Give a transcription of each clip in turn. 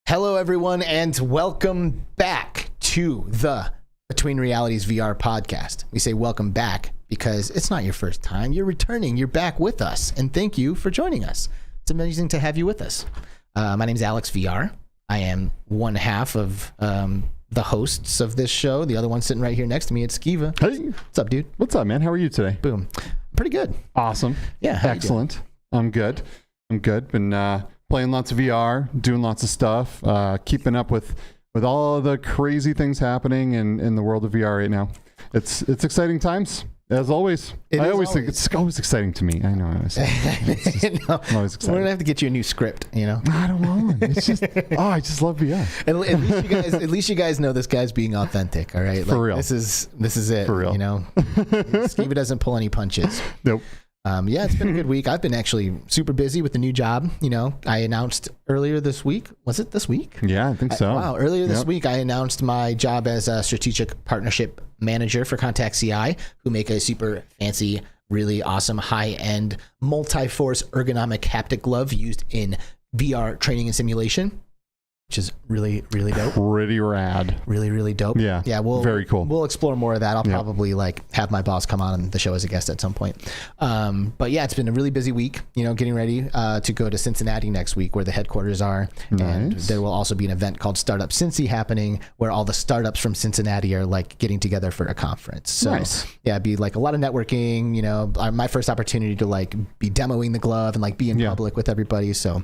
Hello, everyone, and welcome back to the Between Realities VR podcast. We say welcome back because it's not your first time. You're returning. You're back with us, and thank you for joining us. It's amazing to have you with us. My name's Alex VR. I am one half of the hosts of this show. The other one sitting right here next to me, it's Skiva. Hey. What's up, dude? What's up, man? How are you today? Boom. Pretty good. Awesome. Yeah. Excellent. I'm good. Been playing lots of VR, doing lots of stuff, keeping up with all of the crazy things happening in the world of VR right now. It's exciting times, as always. I always think it's always exciting to me. I know. I'm always excited. We're going to have to get you a new script, you know? I don't want one. It's just, I just love VR. At least you guys know this guy's being authentic, all right? For real. This is it, For real. you know? Skiva doesn't pull any punches. Nope. Yeah, it's been a good week. I've been actually super busy with the new job. You know, I announced earlier this week. Was it this week? Yeah, I think so. Wow. Earlier this week, I announced my job as a strategic partnership manager for Contact CI, who make a super fancy, really awesome, high-end, multi-force ergonomic haptic glove used in VR training and simulation, which is really, really dope. Pretty rad. Really, really dope. Yeah. Very cool. We'll explore more of that. I'll probably have my boss come on the show as a guest at some point. But yeah, it's been a really busy week, you know, getting ready to go to Cincinnati next week where the headquarters are. Nice. And there will also be an event called Startup Cincy happening where all the startups from Cincinnati are like getting together for a conference. So nice. Yeah, it'd be like a lot of networking, you know, my first opportunity to like be demoing the glove and like be in public with everybody. So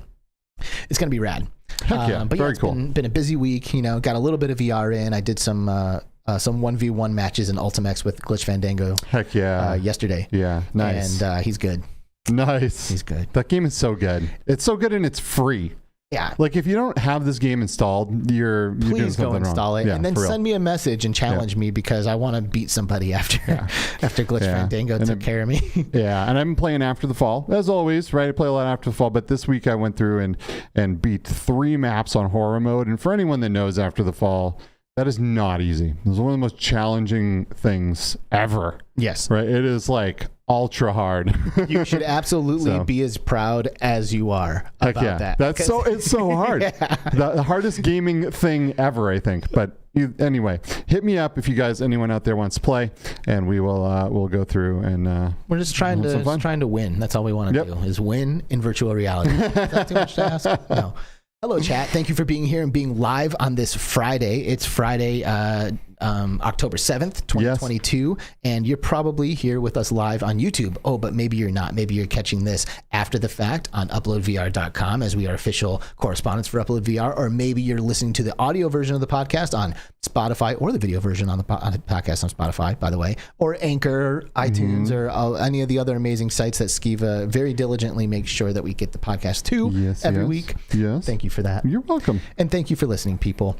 it's going to be rad. Heck yeah, but very cool. Been a busy week, you know, got a little bit of VR in. I did some 1v1 matches in Ultimax with Glitch Fandango. Heck yeah. Yesterday. Yeah, nice. And he's good. Nice. He's good. That game is so good. It's so good and it's free. Yeah. Like if you don't have this game installed, you're doing something wrong. Please go install it, yeah, and then send me a message and challenge me because I want to beat somebody after Glitch Fandango took care of me. Yeah, and I've been playing After the Fall as always, right? I play a lot After the Fall, but this week I went through and beat 3 maps on horror mode. And for anyone that knows After the Fall, that is not easy. It was one of the most challenging things ever. Yes. Right? It is like ultra hard. You should absolutely be as proud as you are about that. It's so hard. The hardest gaming thing ever, I think. But anyway, hit me up if you guys, anyone out there wants to play, and we will we'll go through and we're just trying to win. That's all we want to do is win in virtual reality. Is that too much to ask? No. Hello, chat. Thank you for being here and being live on this Friday. It's Friday, October 7th, 2022, and you're probably here with us live on YouTube. Oh, but maybe you're not. Maybe you're catching this after the fact on uploadvr.com as we are official correspondents for Upload VR, or maybe you're listening to the audio version of the podcast on Spotify or the video version on the podcast on Spotify, by the way, or Anchor, or iTunes, or any of the other amazing sites that Skiva very diligently makes sure that we get the podcast to every week. Yes. Thank you for that. You're welcome. And thank you for listening, people.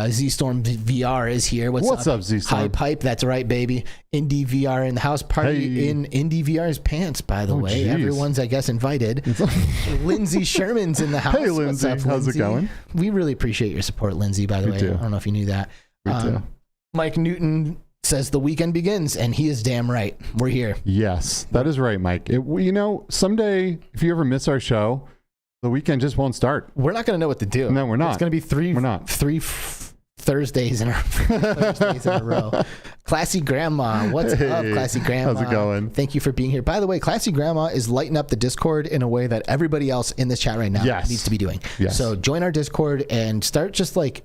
Z-Storm VR is here. What's up, Z-Storm? High Pipe, that's right, baby. Indie VR in the house. Party in Indie VR's pants, by the way. Geez. Everyone's, I guess, invited. Lindsay Sherman's in the house. Hey, Lindsay. What's up, how's it going? We really appreciate your support, Lindsay, by the way. Too. I don't know if you knew that. Me too. Mike Newton says the weekend begins, and he is damn right. We're here. Yes, that is right, Mike. You know, someday, if you ever miss our show, the weekend just won't start. We're not going to know what to do. No, we're not. It's going to be three Thursdays in a row. Classy Grandma. What's up, Classy Grandma? How's it going? Thank you for being here. By the way, Classy Grandma is lighting up the Discord in a way that everybody else in this chat right now needs to be doing. Yes. So join our Discord and start just like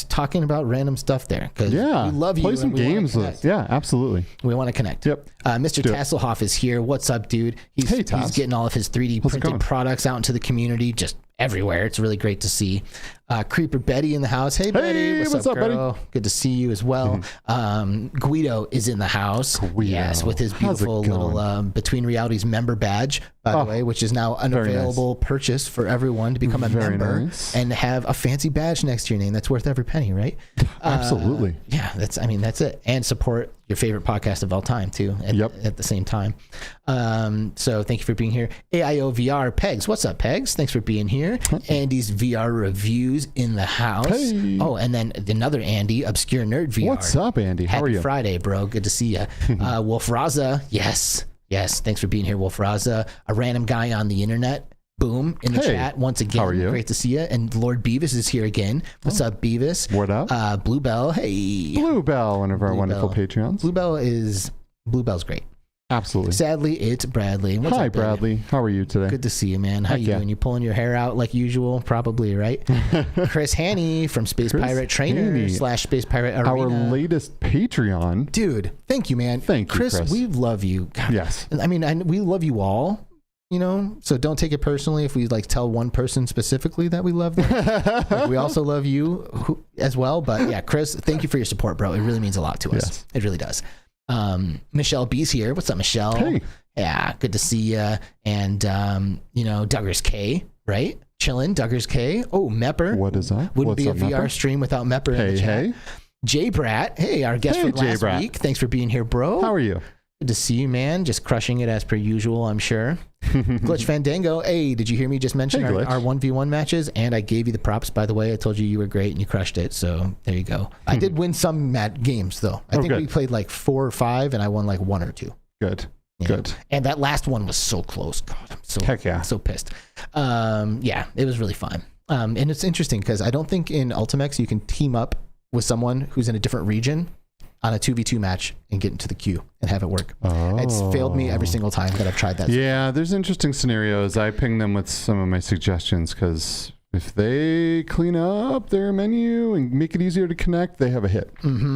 talking about random stuff there because we love you. Play some games with. Yeah, absolutely. We want to connect. Yep. Mr. Tasselhoff is here. What's up, dude? He's getting all of his 3D printed products out into the community, just everywhere. It's really great to see. CreeperBetty in the house. Hey, Betty. What's up, girl? Buddy? Good to see you as well. Guido is in the house. Yes, with his beautiful little Between Realities member badge, by the way, which is now an available purchase for everyone to become a member and have a fancy badge next to your name. That's worth every penny, right? Absolutely. Yeah, that's it. And support your favorite podcast of all time, too, at the same time. So thank you for being here. AIO VR, Pegs. What's up, Pegs? Thanks for being here. Andy's VR Reviews in the house. Hey. Oh, and then another Andy, Obscure Nerd VR. What's up, Andy? How are you? Happy Friday, bro. Good to see you. Wolf Raza. Yes. Thanks for being here, Wolf Raza. A random guy on the internet. Boom in the Hey, chat once again. how are you? Great to see you. And Lord Beavis is here again. What's up, Beavis? What up? Bluebell. Hey. Bluebell, one of our wonderful Patreons. Bluebell's great. Absolutely. Sadly, it's Bradley. What's Hi, up, baby? Bradley. How are you today? Good to see you, man. How you doing? You pulling your hair out like usual? Probably, right? Chris Haney from Space Pirate Trainer / Space Pirate Arena. Our latest Patreon. Dude, thank you, man. Thank you, Chris. We love you. God. Yes. I mean, we love you all, you know, so don't take it personally if we like tell one person specifically that we love them. Like, we also love you as well. But yeah, Chris, thank you for your support, bro. It really means a lot to us. Yes. It really does. Michelle B's here. What's up, Michelle? Hey. Yeah, good to see you. And, you know, Duggars K, right? Chillin', Duggars K. Oh, Mepper. What is up? Wouldn't What's be a up, VR Mepper? stream without Mepper in the chat. Hey. Jay Brat. Hey, our guest from last J-Brat. week. Thanks for being here, bro. How are you? Good to see you, man. Just crushing it as per usual, I'm sure. Glitch Fandango. Hey, did you hear me just mention our 1v1 matches? And I gave you the props, by the way. I told you you were great and you crushed it. So there you go. I did win some games, though. I think we played like 4 or 5 and I won like 1 or 2. Good. You Good. know? And that last one was so close. God, I'm so pissed. Yeah, it was really fun. And it's interesting because I don't think in Ultimex you can team up with someone who's in a different region on a 2v2 match and get into the queue and have it work. It's failed me every single time that I've tried that. Yeah, there's interesting scenarios. I ping them with some of my suggestions because if they clean up their menu and make it easier to connect, they have a hit.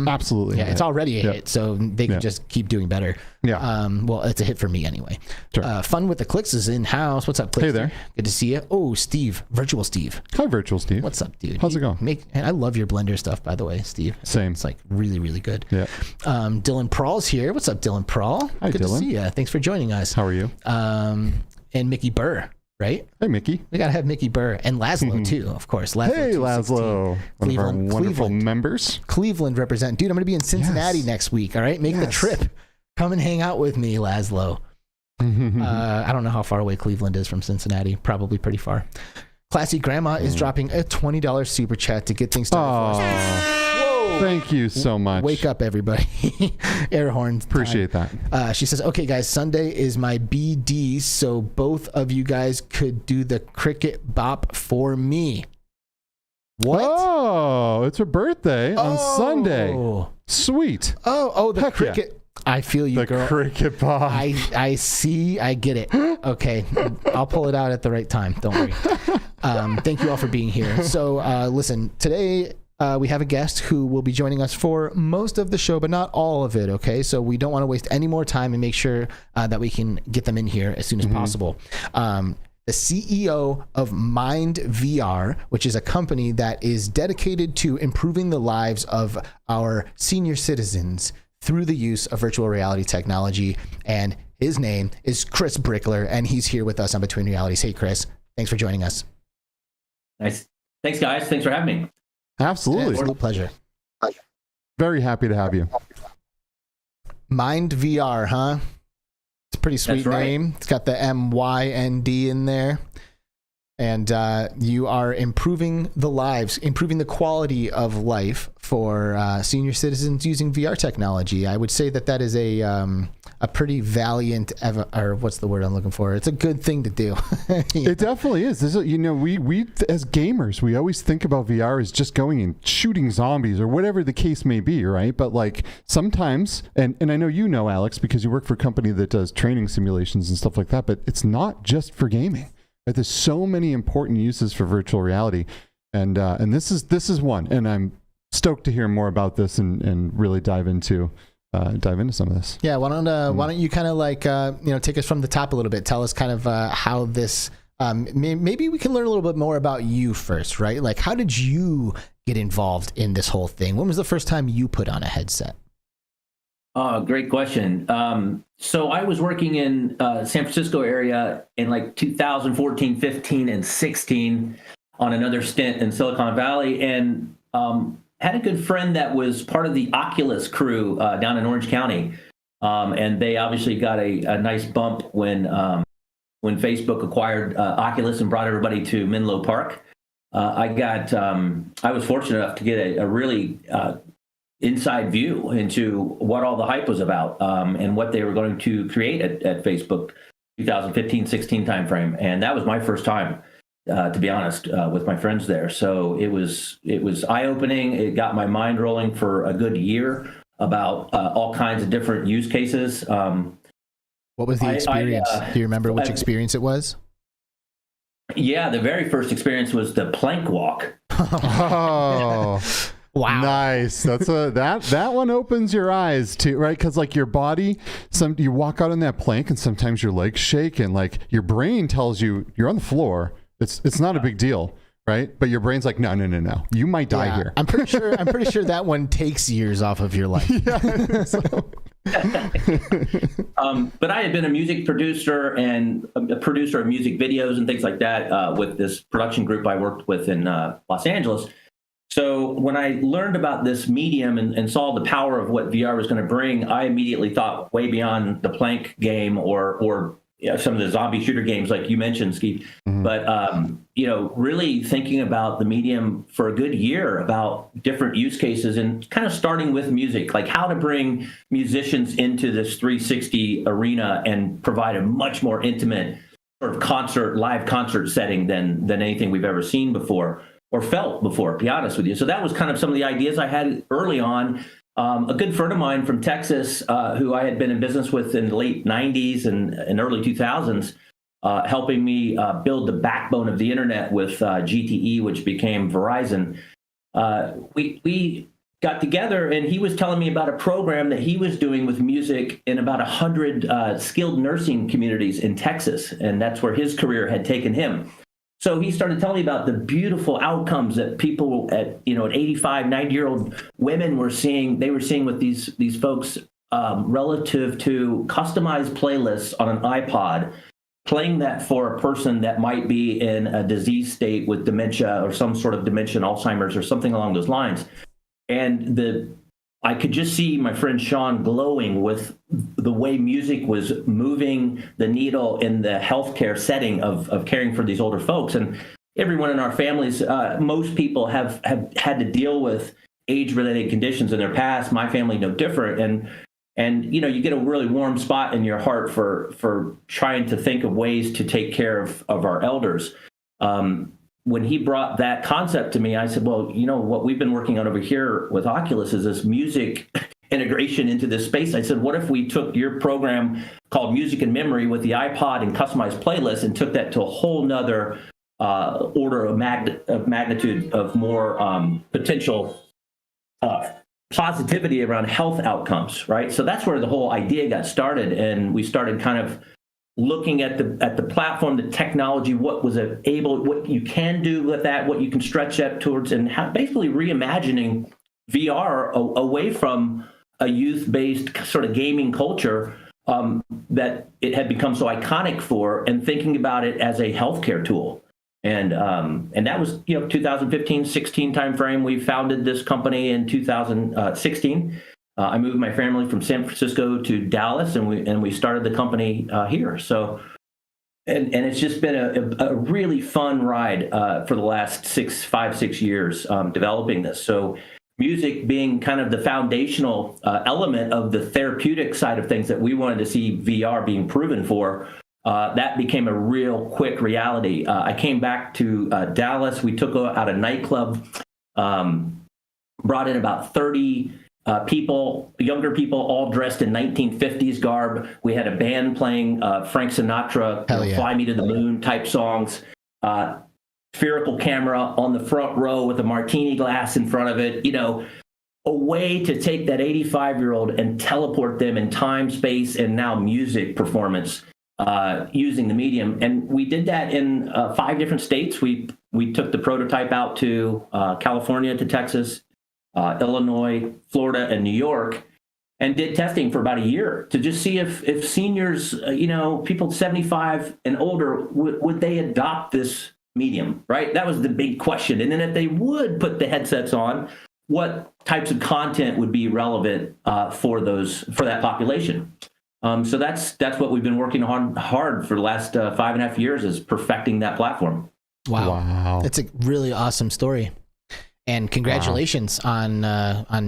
Absolutely. Yeah, it's already a hit, so they can just keep doing better. Yeah. Well, it's a hit for me anyway. Sure. Fun with the Clicks is in house. What's up, Clicks? Hey there. Good to see you. Oh, Steve, Virtual Steve. Hi, Virtual Steve. What's up, dude? How's it going? And I love your Blender stuff, by the way, Steve. Same. It's like really, really good. Yeah. Dylan Prawl's here. What's up, Dylan Prawl? Hi, good Dylan. to see you. Thanks for joining us. How are you? And Mickey Burr, right? Hey, Mickey. We got to have Mickey Burr and Laszlo, too, of course. Laszlo Hey, 216. Laszlo. One of our wonderful members. Cleveland represent. Dude, I'm going to be in Cincinnati next week, all right? Make the trip. Come and hang out with me, Laszlo. I don't know how far away Cleveland is from Cincinnati. Probably pretty far. Classy Grandma is dropping a $20 super chat to get things started for us. Whoa! Thank you so much. Wake up, everybody. Air horns. Appreciate that. She says, okay, guys, Sunday is my BD, so both of you guys could do the cricket bop for me. What? Oh, it's her birthday on Sunday. Sweet. The cricket. Yeah. I feel you, girl. The cricket bop. I see. I get it. Okay. I'll pull it out at the right time. Don't worry. Thank you all for being here. So, listen, today we have a guest who will be joining us for most of the show, but not all of it, okay? So we don't want to waste any more time and make sure that we can get them in here as soon as possible. The CEO of MyndVR, which is a company that is dedicated to improving the lives of our senior citizens through the use of virtual reality technology. And his name is Chris Brickler, and he's here with us on Between Realities. Hey, Chris, thanks for joining us. Nice. Thanks, guys. Thanks for having me. Absolutely. It's a pleasure. Very happy to have you. MyndVR, huh? It's a pretty sweet name. It's got the MYND in there. And you are improving the quality of life for senior citizens using VR technology. I would say that is a pretty valiant, or what's the word I'm looking for? It's a good thing to do. It definitely is. We as gamers, we always think about VR as just going and shooting zombies or whatever the case may be, right? But like sometimes, and I know you know, Alex, because you work for a company that does training simulations and stuff like that, but it's not just for gaming. Right? There's so many important uses for virtual reality, and this is one. And I'm stoked to hear more about this and really dive into some of this. Yeah, why don't you kind of like take us from the top a little bit? Tell us kind of how this. Maybe we can learn a little bit more about you first, right? Like, how did you get involved in this whole thing? When was the first time you put on a headset? Great question. So I was working in San Francisco area in like 2014, 15, and 16 on another stint in Silicon Valley, and had a good friend that was part of the Oculus crew down in Orange County. And they obviously got a nice bump when Facebook acquired Oculus and brought everybody to Menlo Park. I was fortunate enough to get a really inside view into what all the hype was about and what they were going to create at Facebook 2015, 16 timeframe. And that was my first time, to be honest, with my friends there. So it was eye-opening. It got my mind rolling for a good year about all kinds of different use cases. What was the experience? Do you remember which experience it was? Yeah, the very first experience was the plank walk. Oh, wow. Nice. That's that one opens your eyes too, right? Because like your body, you walk out on that plank and sometimes your legs shake and like your brain tells you you're on the floor. It's not a big deal, right? But your brain's like, no, you might die here. I'm pretty sure that one takes years off of your life. Yeah. But I had been a music producer and a producer of music videos and things like that with this production group I worked with in Los Angeles. So when I learned about this medium and saw the power of what VR was going to bring, I immediately thought way beyond the plank game or some of the zombie shooter games like you mentioned, Steve. Mm-hmm. But, really thinking about the medium for a good year about different use cases and kind of starting with music, like how to bring musicians into this 360 arena and provide a much more intimate sort of live concert setting than anything we've ever seen before or felt before, to be honest with you. So that was kind of some of the ideas I had early on. A good friend of mine from Texas, who I had been in business with in the late 90s and early 2000s, helping me build the backbone of the internet with GTE, which became Verizon. We got together and he was telling me about a program that he was doing with music in about 100 skilled nursing communities in Texas. And that's where his career had taken him. So he started telling me about the beautiful outcomes that people at 85, 90-year-old women were seeing. They were seeing with these folks relative to customized playlists on an iPod, playing that for a person that might be in a disease state with dementia or some sort of dementia, Alzheimer's or something along those lines. And I could just see my friend Sean glowing with the way music was moving the needle in the healthcare setting of caring for these older folks. And everyone in our families, most people have had to deal with age-related conditions in their past. My family, no different. And you get a really warm spot in your heart for trying to think of ways to take care of our elders. When he brought that concept to me, I said, well, what we've been working on over here with Oculus is this music integration into this space. I said, what if we took your program called Music and Memory with the iPod and customized playlists and took that to a whole nother order of magnitude of more potential positivity around health outcomes, right? So that's where the whole idea got started. And we started kind of looking at the platform, the technology, what you can do with that, what you can stretch that towards, and basically reimagining VR away from a youth-based sort of gaming culture that it had become so iconic for, and thinking about it as a healthcare tool. And that was 2015-16 timeframe. We founded this company in 2016. I moved my family from San Francisco to Dallas, and we started the company here. So, and it's just been a really fun ride for the last 5-6 years developing this. So, music being kind of the foundational element of the therapeutic side of things that we wanted to see VR being proven for. That became a real quick reality. I came back to Dallas. We took out a nightclub, brought in about 30 younger people, all dressed in 1950s garb. We had a band playing Frank Sinatra, Fly Me to the Moon type songs, spherical camera on the front row with a martini glass in front of it, a way to take that 85-year-old and teleport them in time, space, and now music performance using the medium. And we did that in 5 different states. We took the prototype out to California, to Texas, Illinois, Florida, and New York, and did testing for about a year to just see if seniors, people 75 and older, would they adopt this medium, right? That was the big question. And then if they would put the headsets on, what types of content would be relevant for that population? So that's what we've been working on hard for the last 5.5 years, is perfecting that platform. Wow. That's a really awesome story. And congratulations on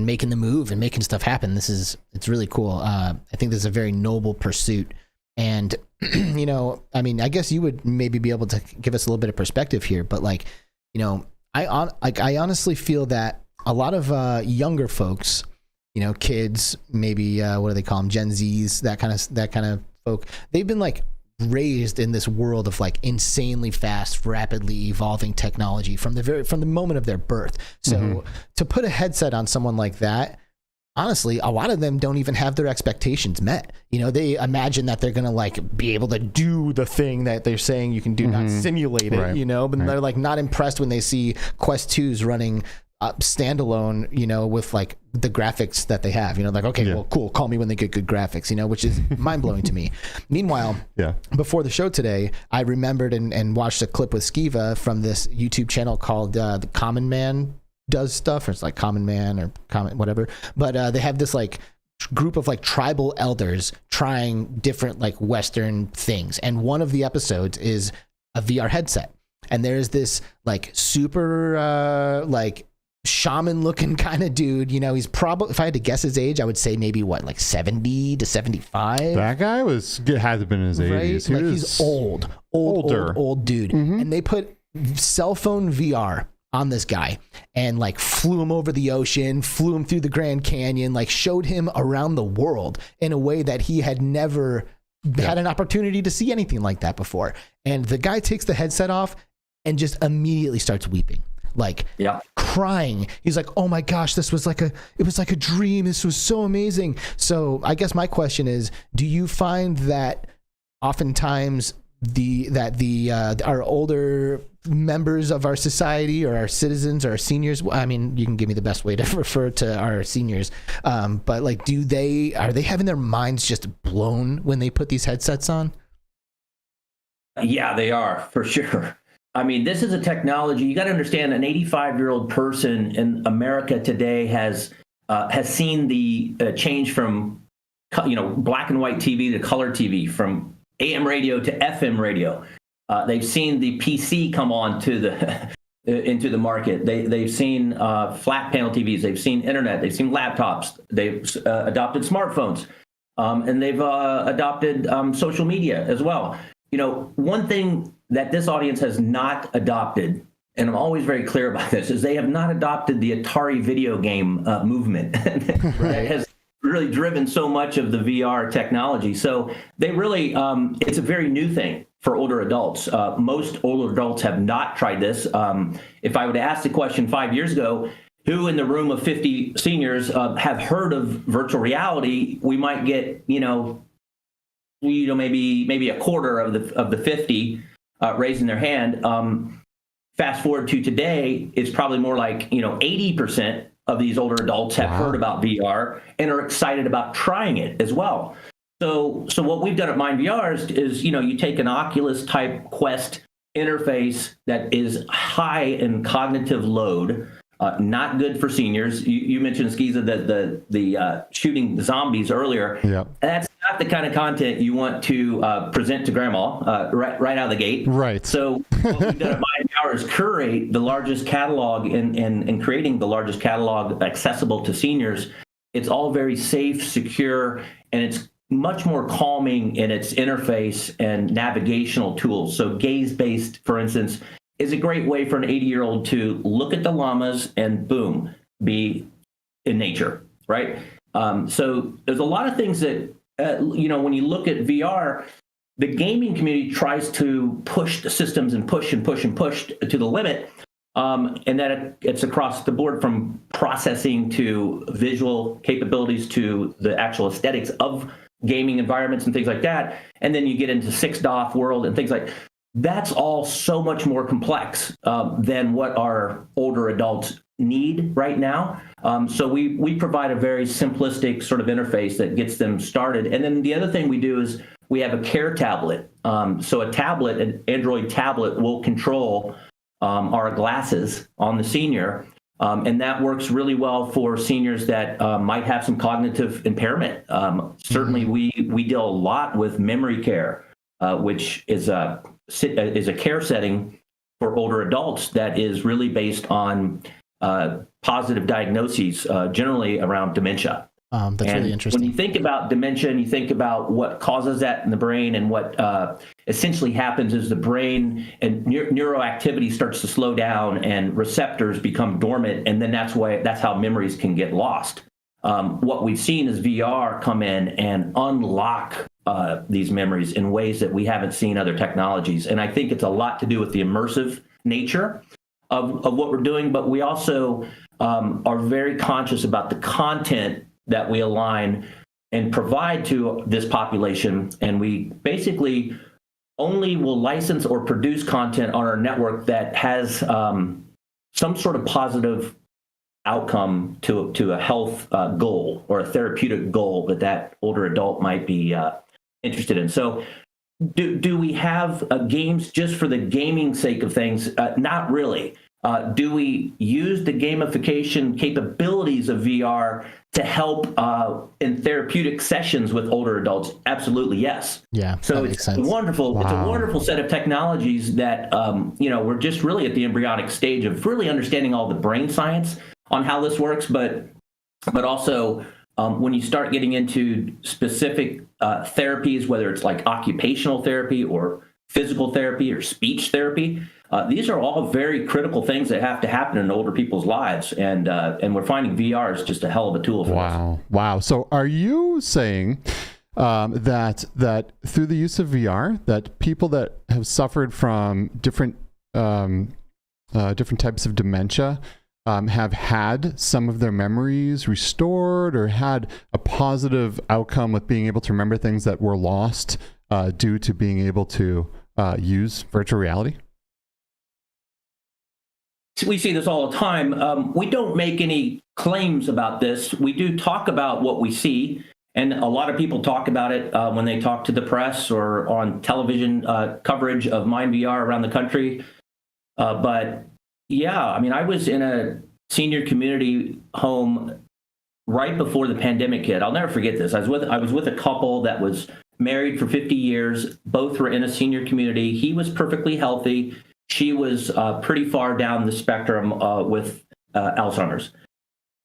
making the move and making stuff happen. It's really cool. I think this is a very noble pursuit And, you know, I mean, I guess you would maybe be able to give us a little bit of perspective here, but like, you know, I honestly feel that a lot of younger folks, you know, kids, maybe what do they call them, Gen Zs, that kind of folk, they've been like raised in this world of like insanely fast, rapidly evolving technology from the moment of their birth. So to put a headset on someone like that, honestly, a lot of them don't even have their expectations met. You know, they imagine that they're going to like be able to do the thing that they're saying you can do, not simulate it, you know, but they're like not impressed when they see Quest 2s running standalone, you know, with like the graphics that they have, you know, like, okay, well, cool, call me when they get good graphics, you know, which is mind-blowing to me. Meanwhile, before the show today, I remembered and watched a clip with Skiva from this YouTube channel called The Common Man Does Stuff, or it's like Common Man or Common whatever, but they have this like group of like tribal elders trying different like Western things, and one of the episodes is a VR headset, and there's this like super like shaman looking kind of dude, you know, he's probably, if I had to guess his age, I would say maybe what, like 70 to 75. That guy had to been in his 80s. Like he's old dude. And they put cell phone VR on this guy and like flew him over the ocean, flew him through the Grand Canyon, like showed him around the world in a way that he had never had an opportunity to see anything like that before. And the guy takes the headset off and just immediately starts weeping, like crying. He's like, oh my gosh, it was like a dream. This was so amazing. So I guess my question is, do you find that oftentimes our older members of our society, or our citizens, or our seniors, I mean, you can give me the best way to refer to our seniors, but like, are they having their minds just blown when they put these headsets on? Yeah, they are, for sure. I mean, this is a technology, you got to understand, an 85-year-old person in America today has seen the change from, you know, black and white TV to color TV, from AM radio to FM radio. They've seen the PC come on to the into the market. They've seen flat panel TVs. They've seen internet. They've seen laptops. They've adopted smartphones, and they've adopted social media as well. You know, one thing that this audience has not adopted, and I'm always very clear about this, is they have not adopted the Atari video game movement that has really driven so much of the VR technology. So they really, it's a very new thing for older adults. Most older adults have not tried this. If I would ask the question 5 years ago, who in the room of 50 seniors have heard of virtual reality, we might get, maybe a quarter of the 50 raising their hand. Fast forward to today, it's probably more like 80% of these older adults have heard about VR and are excited about trying it as well. So what we've done at MyndVR is you take an Oculus type Quest interface that is high in cognitive load, not good for seniors. You mentioned, Skiza, that the shooting zombies earlier. Yep. That's not the kind of content you want to present to grandma right out of the gate. Right. So what we've done at MyndVR is curate the largest catalog and creating the largest catalog accessible to seniors. It's all very safe, secure, and it's much more calming in its interface and navigational tools. So gaze-based, for instance, is a great way for an 80-year-old to look at the llamas and boom, be in nature, right? So there's a lot of things that, when you look at VR, the gaming community tries to push the systems and push to the limit. And that it's across the board, from processing to visual capabilities to the actual aesthetics of gaming environments and things like that. And then you get into 6DoF world and things like that's all so much more complex than what our older adults need right now. So we provide a very simplistic sort of interface that gets them started. And then the other thing we do is we have a care tablet. So a tablet, an Android tablet, will control our glasses on the senior. And that works really well for seniors that might have some cognitive impairment. Certainly, we deal a lot with memory care, which is a care setting for older adults that is really based on positive diagnoses, generally around dementia. That's really interesting. When you think about dementia and you think about what causes that in the brain, and what essentially happens is the brain and neuroactivity starts to slow down and receptors become dormant, and then that's how memories can get lost. What we've seen is VR come in and unlock these memories in ways that we haven't seen other technologies. And I think it's a lot to do with the immersive nature of what we're doing, but we also are very conscious about the content that we align and provide to this population. And we basically only will license or produce content on our network that has some sort of positive outcome to a health goal or a therapeutic goal that older adult might be interested in. So do we have games just for the gaming sake of things? Not really. Do we use the gamification capabilities of VR to help in therapeutic sessions with older adults? Absolutely, yes. Yeah. So it's wonderful. Wow. It's a wonderful set of technologies that we're just really at the embryonic stage of really understanding all the brain science on how this works, but also when you start getting into specific therapies, whether it's like occupational therapy or physical therapy or speech therapy. These are all very critical things that have to happen in older people's lives, and we're finding VR is just a hell of a tool for us. Wow. So are you saying that through the use of VR, that people that have suffered from different types of dementia have had some of their memories restored, or had a positive outcome with being able to remember things that were lost due to being able to use virtual reality? We see this all the time. We don't make any claims about this. We do talk about what we see, and a lot of people talk about it when they talk to the press or on television coverage of MyndVR around the country. But yeah, I mean, I was in a senior community home right before the pandemic hit. I'll never forget this. I was with a couple that was married for 50 years. Both were in a senior community. He was perfectly healthy. She was pretty far down the spectrum with Alzheimer's.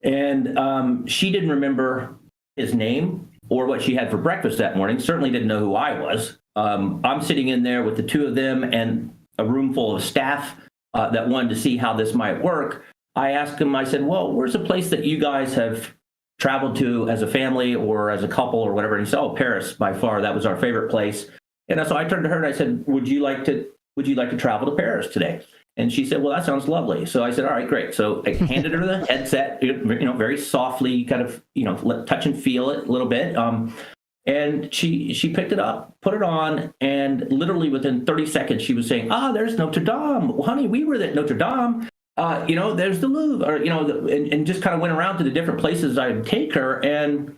And she didn't remember his name or what she had for breakfast that morning. Certainly didn't know who I was. I'm sitting in there with the two of them and a room full of staff that wanted to see how this might work. I asked him, I said, well, where's a place that you guys have traveled to as a family or as a couple or whatever? And he said, oh, Paris, by far. That was our favorite place. And so I turned to her and I said, would you like to travel to Paris today? And she said, well, that sounds lovely. So I said, all right, great. So I handed her the headset, very softly, kind of, touch and feel it a little bit. And she picked it up, put it on, and literally within 30 seconds, she was saying, there's Notre Dame. Well, honey, we were at Notre Dame. There's the Louvre, and just kind of went around to the different places I'd take her. And,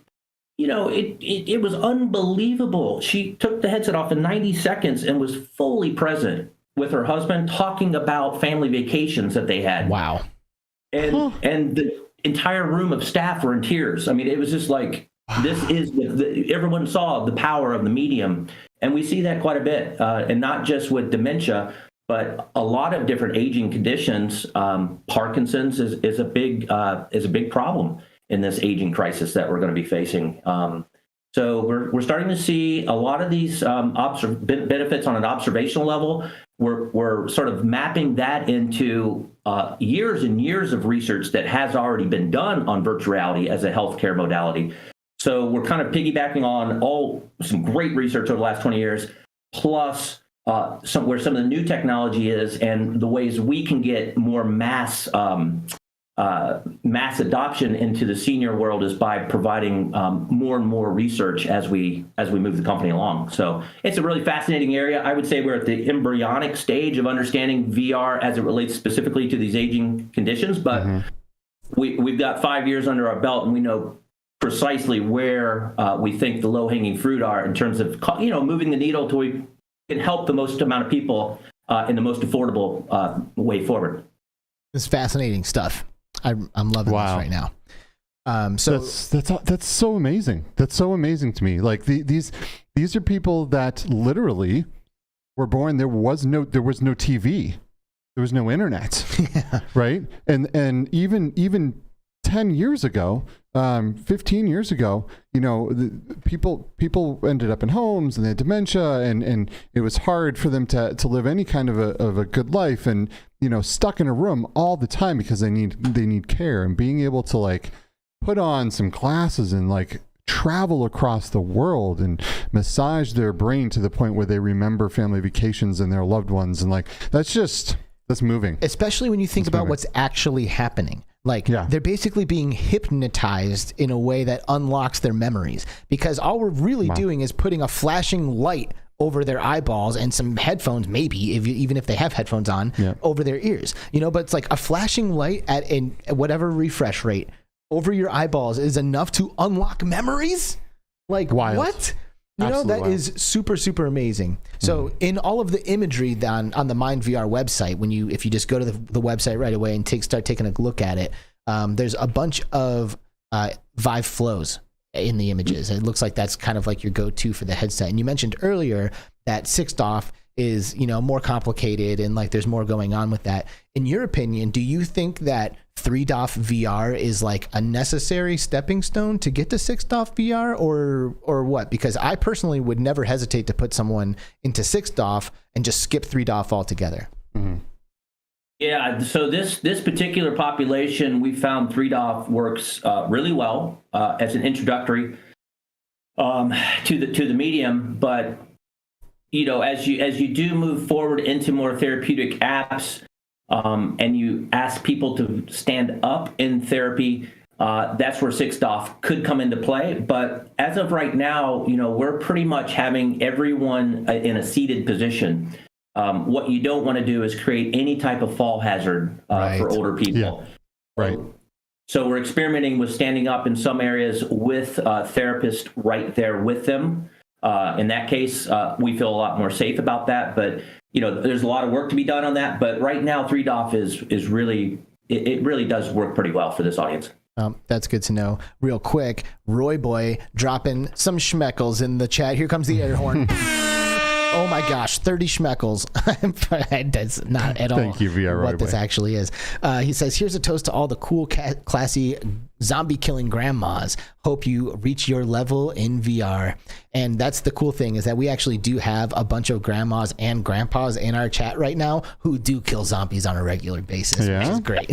it was unbelievable. She took the headset off in 90 seconds and was fully present with her husband talking about family vacations that they had. Wow. And the entire room of staff were in tears. I mean, it was just like, this is everyone saw the power of the medium, and we see that quite a bit, and not just with dementia, but a lot of different aging conditions. Parkinson's is a big problem in this aging crisis that we're going to be facing. So we're starting to see a lot of these benefits on an observational level. We're sort of mapping that into years and years of research that has already been done on virtual reality as a healthcare modality. So we're kind of piggybacking on some great research over the last 20 years, plus where some of the new technology is, and the ways we can get more mass adoption into the senior world is by providing more and more research as we move the company along. So it's a really fascinating area. I would say we're at the embryonic stage of understanding VR as it relates specifically to these aging conditions, but we've got 5 years under our belt, and we know precisely where we think the low-hanging fruit are in terms of moving the needle till we can help the most amount of people in the most affordable way forward. It's fascinating stuff. I'm loving this right now. So that's so amazing. That's so amazing to me. Like these are people that literally were born. There was no TV. There was no internet. Yeah. Right. And even 10 years ago, 15 years ago, you know, people ended up in homes and they had dementia, and it was hard for them to live any kind of a good life, and, you know, stuck in a room all the time because they need care. And being able to like put on some glasses and like travel across the world and massage their brain to the point where they remember family vacations and their loved ones, and like that's moving. Especially when you think about what's actually happening. Like, they're basically being hypnotized in a way that unlocks their memories, because all we're really doing is putting a flashing light over their eyeballs and some headphones, maybe even if they have headphones on, over their ears, you know. But it's like a flashing light at whatever refresh rate over your eyeballs is enough to unlock memories. Like, wild. What? You know, Absolutely that wild. is super, super amazing. So in all of the imagery on the MyndVR website, if you just go to the website right away and start taking a look at it, there's a bunch of Vive flows in the images. It looks like that's kind of like your go-to for the headset. And you mentioned earlier that 6DoF is, you know, more complicated and like there's more going on with that. In your opinion, do you think that 3DoF VR is like a necessary stepping stone to get to 6DoF VR, or what? Because I personally would never hesitate to put someone into 6DoF and just skip 3DoF altogether. Mm-hmm. Yeah, so this particular population, we found 3DoF works really well as an introductory to the medium, but you know, as you do move forward into more therapeutic apps, and you ask people to stand up in therapy, that's where 6DoF could come into play. But as of right now, you know, we're pretty much having everyone in a seated position. What you don't want to do is create any type of fall hazard for older people. Yeah. Right. So we're experimenting with standing up in some areas with a therapist right there with them. In that case, we feel a lot more safe about that. But, you know, there's a lot of work to be done on that. But right now, 3DoF is really, it really does work pretty well for this audience. That's good to know. Real quick, Roy Boy dropping some schmeckles in the chat. Here comes the air horn. Oh my gosh, 30 schmeckles. That's not at all Thank you, VR what this actually is. He says, here's a toast to all the cool, classy, zombie-killing grandmas. Hope you reach your level in VR. And that's the cool thing, is that we actually do have a bunch of grandmas and grandpas in our chat right now who do kill zombies on a regular basis, which is great.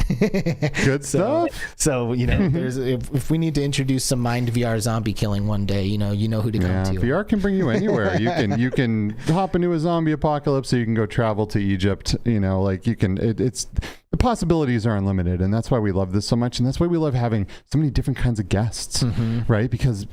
Good stuff. So, you know, if we need to introduce some MyndVR zombie killing one day, you know who to come to. VR can bring you anywhere. You can hop into a zombie apocalypse, or you can go travel to Egypt. You know, like you can. It's the possibilities are unlimited, and that's why we love this so much, and that's why we love having so many different kinds of guests, right? Because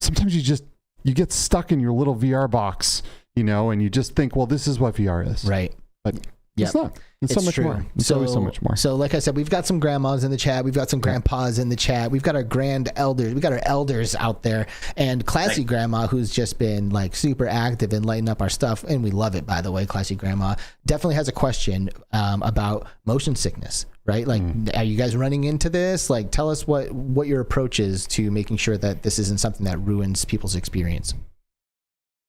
sometimes you get stuck in your little VR box, you know, and you just think, well, this is what VR is, right? But it's not. It's so much more. It's always so much more. So like I said, we've got some grandmas in the chat. We've got some grandpas in the chat. We've got our grand elders. We've got our elders out there. And Classy Grandma, who's just been like super active and lighting up our stuff. And we love it, by the way. Classy Grandma definitely has a question about motion sickness, right? Like, are you guys running into this? Like, tell us what your approach is to making sure that this isn't something that ruins people's experience.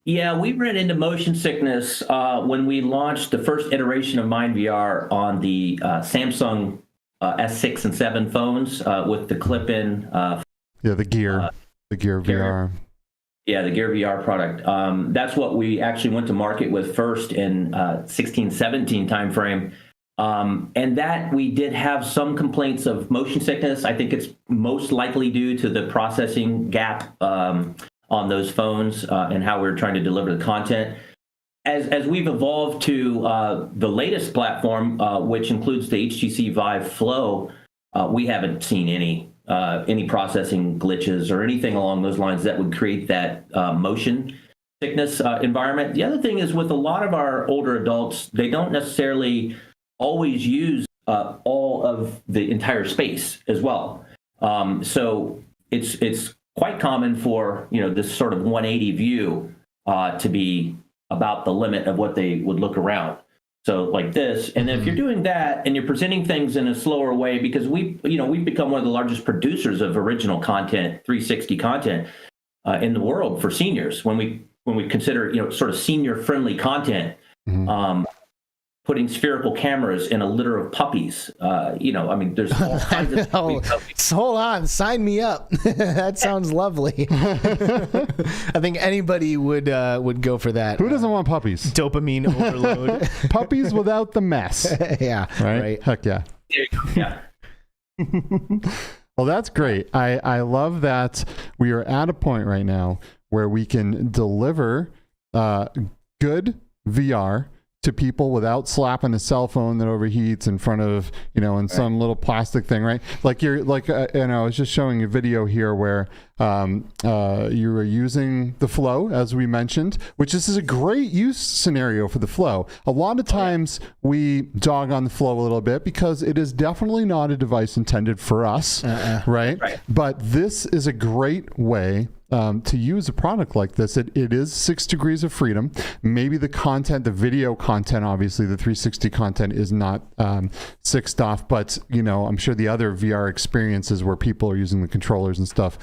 Yeah, we ran into motion sickness when we launched the first iteration of MyndVR on the Samsung S6 and 7 phones with the clip-in. The Gear VR. Yeah, the Gear VR product. That's what we actually went to market with first in 16-17 timeframe. And that we did have some complaints of motion sickness. I think it's most likely due to the processing gap on those phones and how we're trying to deliver the content. As we've evolved to the latest platform, which includes the HTC Vive Flow, we haven't seen any processing glitches or anything along those lines that would create that motion sickness environment. The other thing is, with a lot of our older adults, they don't necessarily always use all of the entire space as well. So it's quite common for, you know, this sort of 180 view to be about the limit of what they would look around. So like this, and then if you're doing that and you're presenting things in a slower way, because we've become one of the largest producers of original content, 360 content in the world for seniors. When we consider, you know, sort of senior friendly content, putting spherical cameras in a litter of puppies. You know, I mean, there's all kinds of Hold on, sign me up. That sounds lovely. I think anybody would go for that. Who doesn't want puppies? Dopamine overload. Puppies without the mess. Yeah. Right? Heck yeah. There you go. Yeah. Well, that's great. I love that we are at a point right now where we can deliver good VR to people without slapping a cell phone that overheats in front of, you know, in some little plastic thing, right? Like you're like, and I was just showing a video here where you were using the Flow, as we mentioned, which this is a great use scenario for the Flow. A lot of times we dog on the Flow a little bit because it is definitely not a device intended for us, right? But this is a great way to use a product like this. It is 6 degrees of freedom. Maybe the content, the video content, obviously the 360 content is not sixed off, but you know, I'm sure the other VR experiences where people are using the controllers and stuff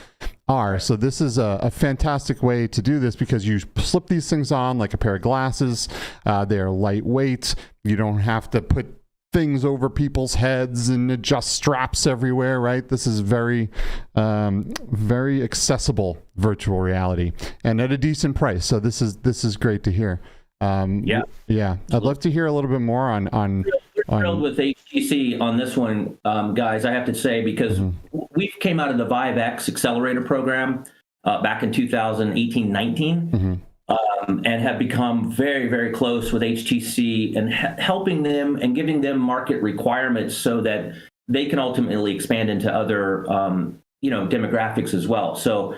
are. So this is a fantastic way to do this because you slip these things on like a pair of glasses. They are lightweight. You don't have to put things over people's heads and adjust straps everywhere, right? This is very, very accessible virtual reality and at a decent price. So this is great to hear. Yeah. I'd love to hear a little bit more on. We're thrilled with HTC on this one, guys. I have to say because we came out of the Vive X accelerator program back in 2018-19. And have become very, very close with HTC and helping them and giving them market requirements so that they can ultimately expand into other, you know, demographics as well. So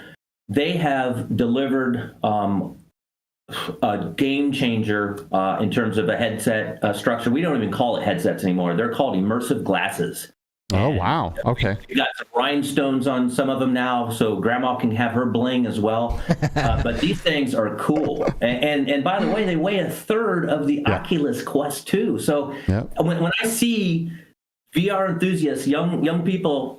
they have delivered a game changer in terms of a headset structure. We don't even call it headsets anymore. They're called immersive glasses. Oh, wow. Okay. We've got some rhinestones on some of them now, so grandma can have her bling as well. But these things are cool. And by the way, they weigh a third of the Oculus Quest 2. So when I see VR enthusiasts, young people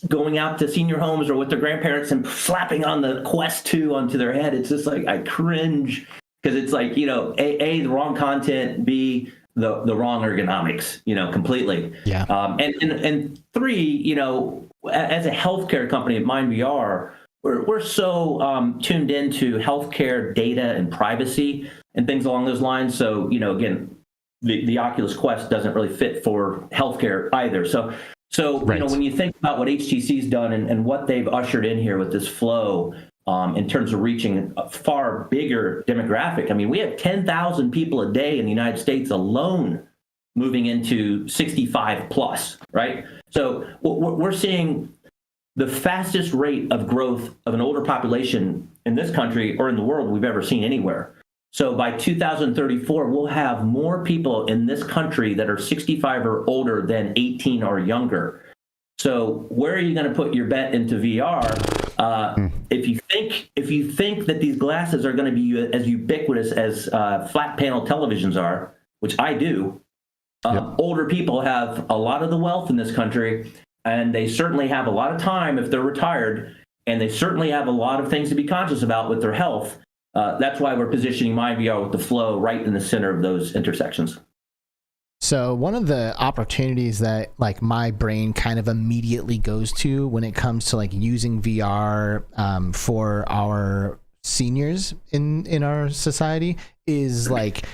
going out to senior homes or with their grandparents and slapping on the Quest 2 onto their head, it's just like I cringe because it's like, you know, A, the wrong content, B, the wrong ergonomics, you know, completely. Yeah. And 3, you know, as a healthcare company at MyndVR, we're so tuned into healthcare data and privacy and things along those lines. So, you know, again, the Oculus Quest doesn't really fit for healthcare either. So you know, when you think about what HTC's done and what they've ushered in here with this Flow, in terms of reaching a far bigger demographic. I mean, we have 10,000 people a day in the United States alone moving into 65 plus, right? So we're seeing the fastest rate of growth of an older population in this country or in the world we've ever seen anywhere. So by 2034, we'll have more people in this country that are 65 or older than 18 or younger. So where are you going to put your bet into VR? If you think that these glasses are going to be as ubiquitous as flat panel televisions are, which I do, older people have a lot of the wealth in this country, and they certainly have a lot of time if they're retired, and they certainly have a lot of things to be conscious about with their health. That's why we're positioning MyndVR with the Flow right in the center of those intersections. So one of the opportunities that like my brain kind of immediately goes to when it comes to like using VR for our seniors in our society is like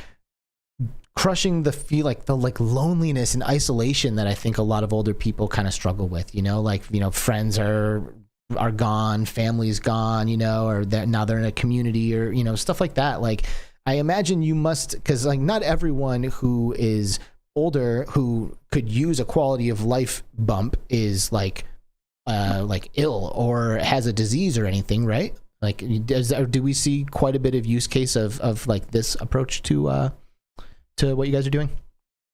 crushing the loneliness and isolation that I think a lot of older people kind of struggle with, you know, like, you know, friends are gone, family's gone, you know, or now they're in a community or, you know, stuff like that. Like, I imagine you must, because like not everyone who is older who could use a quality of life bump is like ill or has a disease or anything, right? Like, do we see quite a bit of use case of like this approach to what you guys are doing?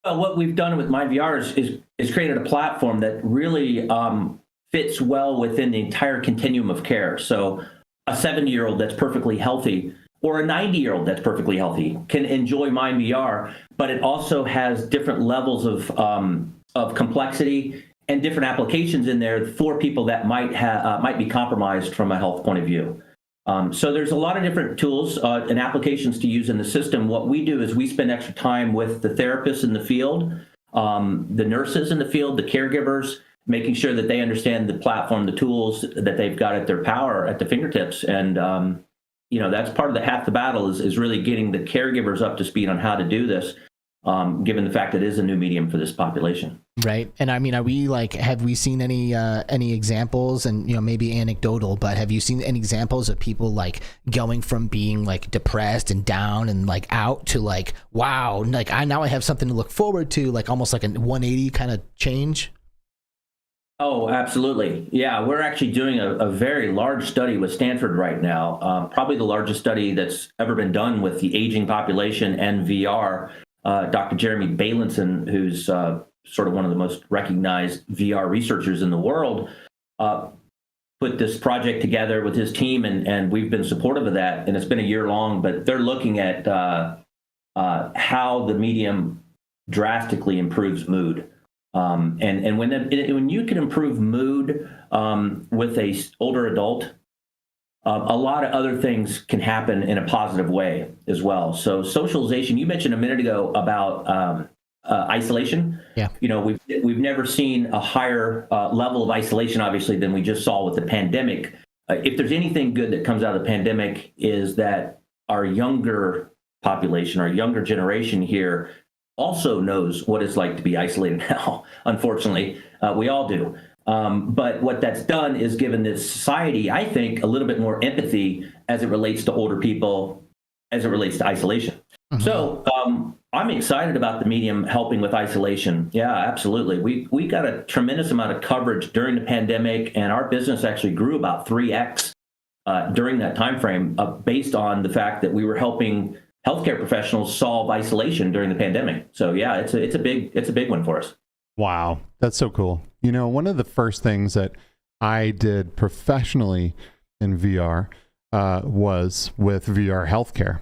Well, what we've done with MyndVR is created a platform that really fits well within the entire continuum of care. So a 70-year-old that's perfectly healthy or a 90-year-old that's perfectly healthy can enjoy MyndVR, but it also has different levels of complexity and different applications in there for people that might be compromised from a health point of view. So there's a lot of different tools and applications to use in the system. What we do is we spend extra time with the therapists in the field, the nurses in the field, the caregivers, making sure that they understand the platform, the tools that they've got at their power, at the fingertips. And, that's part of half the battle is really getting the caregivers up to speed on how to do this, given the fact that it is a new medium for this population. Right. And I mean, have we seen any examples, and, maybe anecdotal, but have you seen any examples of people like going from being like depressed and down and like out to like, wow, like now I have something to look forward to, like almost like a 180 kind of change? Oh, absolutely. Yeah, we're actually doing a very large study with Stanford right now, probably the largest study that's ever been done with the aging population and VR. Dr. Jeremy Bailenson, who's sort of one of the most recognized VR researchers in the world, put this project together with his team, and we've been supportive of that. And it's been a year long, but they're looking at how the medium drastically improves mood. And when you can improve mood with a older adult, a lot of other things can happen in a positive way as well. So socialization, you mentioned a minute ago about isolation. Yeah. We've never seen a higher level of isolation, obviously, than we just saw with the pandemic. If there's anything good that comes out of the pandemic, is that our younger population, our younger generation here, also knows what it's like to be isolated now. Unfortunately, we all do. But what that's done is given this society, I think, a little bit more empathy as it relates to older people, as it relates to isolation. Mm-hmm. So I'm excited about the medium helping with isolation. Yeah, absolutely. We got a tremendous amount of coverage during the pandemic, and our business actually grew about 3x during that time frame, based on the fact that we were helping healthcare professionals solve isolation during the pandemic. So yeah, it's a big one for us. Wow, that's so cool. One of the first things that I did professionally in VR was with VR healthcare.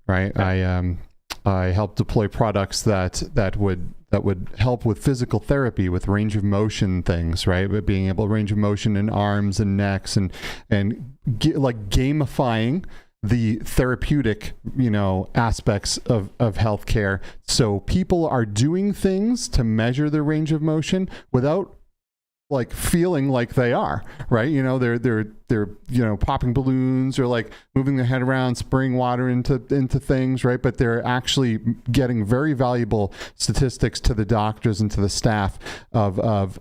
Right, okay. I helped deploy products that would help with physical therapy, with range of motion things, right? But being able to range of motion in arms and necks, and like gamifying the therapeutic, aspects of healthcare. So people are doing things to measure their range of motion without like feeling like they are, right? They're popping balloons or like moving their head around, spraying water into things, right? But they're actually getting very valuable statistics to the doctors and to the staff of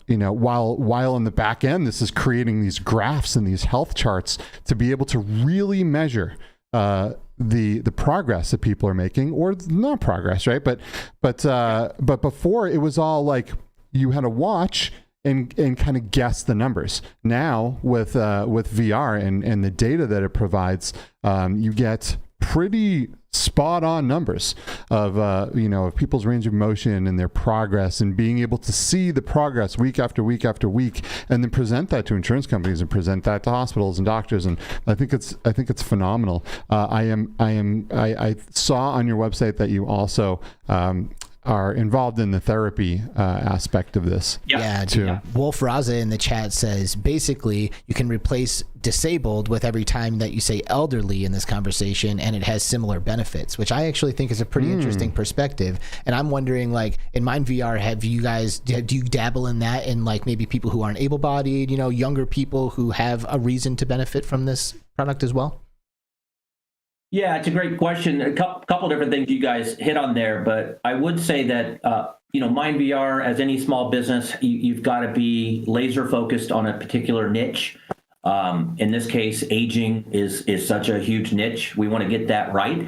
while in the back end, this is creating these graphs and these health charts to be able to really measure the progress that people are making, or not progress, right? But before, it was all like you had to watch and kind of guess the numbers. Now with VR and the data that it provides, you get pretty spot on numbers of people's range of motion and their progress, and being able to see the progress week after week after week, and then present that to insurance companies and present that to hospitals and doctors. And I think it's phenomenal. I saw on your website that you also are involved in the therapy aspect of this. Yeah, too. Yeah. Wolf Raza in the chat says basically you can replace disabled with every time that you say elderly in this conversation, and it has similar benefits, which I actually think is a pretty interesting perspective. And I'm wondering, like, in MyndVR, do you dabble in that, in like maybe people who aren't able-bodied, younger people who have a reason to benefit from this product as well? Yeah, it's a great question. A couple different things you guys hit on there, but I would say that MyndVR, as any small business, you've got to be laser focused on a particular niche. In this case, aging is such a huge niche. We want to get that right,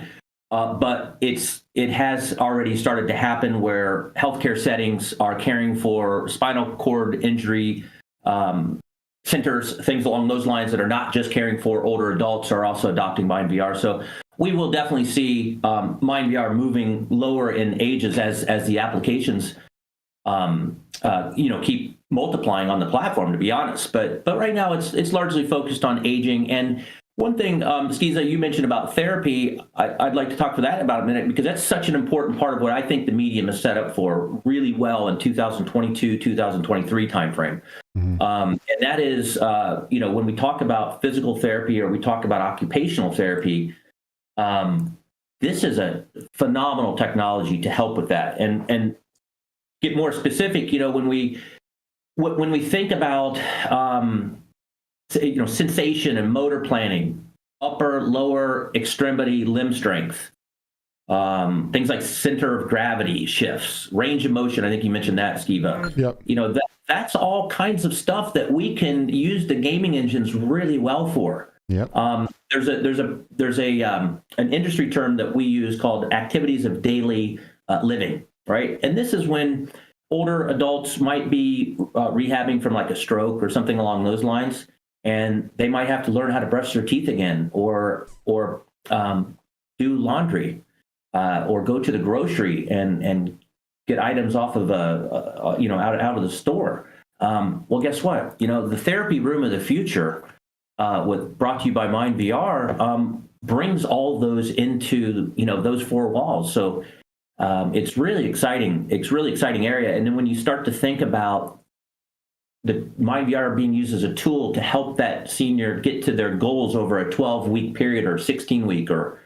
but it has already started to happen where healthcare settings are caring for spinal cord injury centers, things along those lines, that are not just caring for older adults, are also adopting MyndVR. So we will definitely see MyndVR moving lower in ages as the applications keep multiplying on the platform, to be honest. But right now it's largely focused on aging. And One thing, Skiza, you mentioned about therapy, I'd like to talk for that about a minute, because that's such an important part of what I think the medium is set up for really well in 2022, 2023 timeframe. And that is, when we talk about physical therapy or we talk about occupational therapy, this is a phenomenal technology to help with that. And get more specific, when we think about sensation and motor planning, upper, lower extremity limb strength, things like center of gravity shifts, range of motion. I think you mentioned that, Skiba. Yep. That's all kinds of stuff that we can use the gaming engines really well for. Yep. There's an industry term that we use called activities of daily living, right? And this is when older adults might be rehabbing from like a stroke or something along those lines, and they might have to learn how to brush their teeth again, or do laundry, or go to the grocery and get items off of out of the store. Well, guess what? The therapy room of the future, brought to you by MyndVR, brings all those into those four walls. So it's really exciting. It's really exciting area. And then when you start to think about the MyndVR being used as a tool to help that senior get to their goals over a 12-week period or 16-week or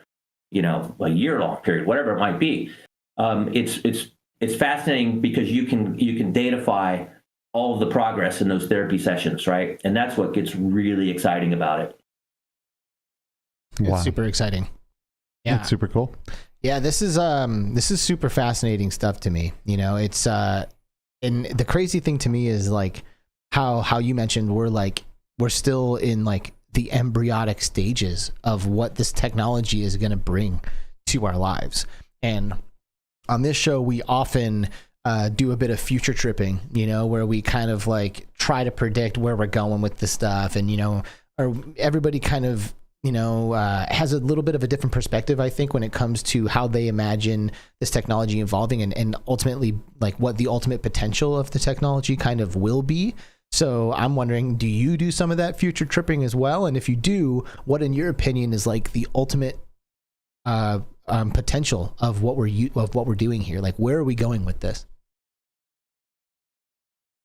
a year-long period, whatever it might be, it's fascinating because you can datify all of the progress in those therapy sessions, right? And that's what gets really exciting about it. Wow. It's super exciting. Yeah, it's super cool. Yeah, this is super fascinating stuff to me. It's and the crazy thing to me is like how you mentioned we're still in like the embryonic stages of what this technology is going to bring to our lives. And on this show, we often do a bit of future tripping, where we kind of like try to predict where we're going with this stuff. And, or everybody kind of, has a little bit of a different perspective, I think, when it comes to how they imagine this technology evolving and ultimately like what the ultimate potential of the technology kind of will be. So I'm wondering, do you do some of that future tripping as well? And if you do, what in your opinion is like the ultimate potential of what we're doing here? Like, where are we going with this?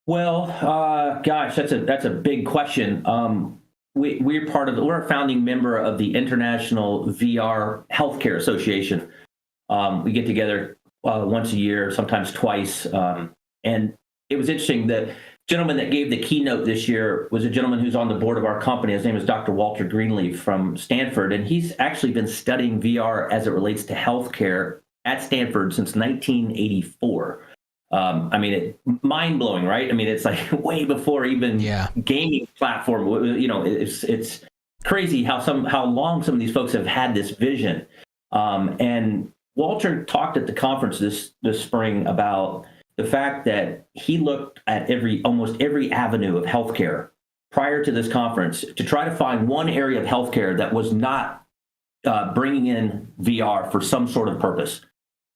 Well, gosh, that's a big question. We're a founding member of the International VR Healthcare Association. We get together once a year, sometimes twice. And it was interesting. The gentleman that gave the keynote this year was a gentleman who's on the board of our company. His name is Dr. Walter Greenleaf from Stanford. And he's actually been studying VR as it relates to healthcare at Stanford since 1984. Mind blowing, right? It's like way before even gaming platform. It's crazy how long some of these folks have had this vision. And Walter talked at the conference this spring about the fact that he looked at almost every avenue of healthcare prior to this conference to try to find one area of healthcare that was not bringing in VR for some sort of purpose.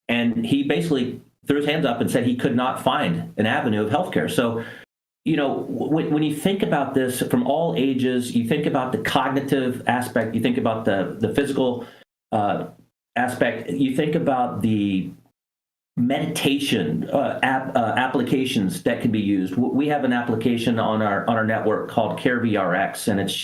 And he basically threw his hands up and said he could not find an avenue of healthcare. So, when you think about this from all ages, you think about the cognitive aspect, you think about the physical aspect, you think about the meditation applications that can be used. We have an application on our network called CareVRX, and it's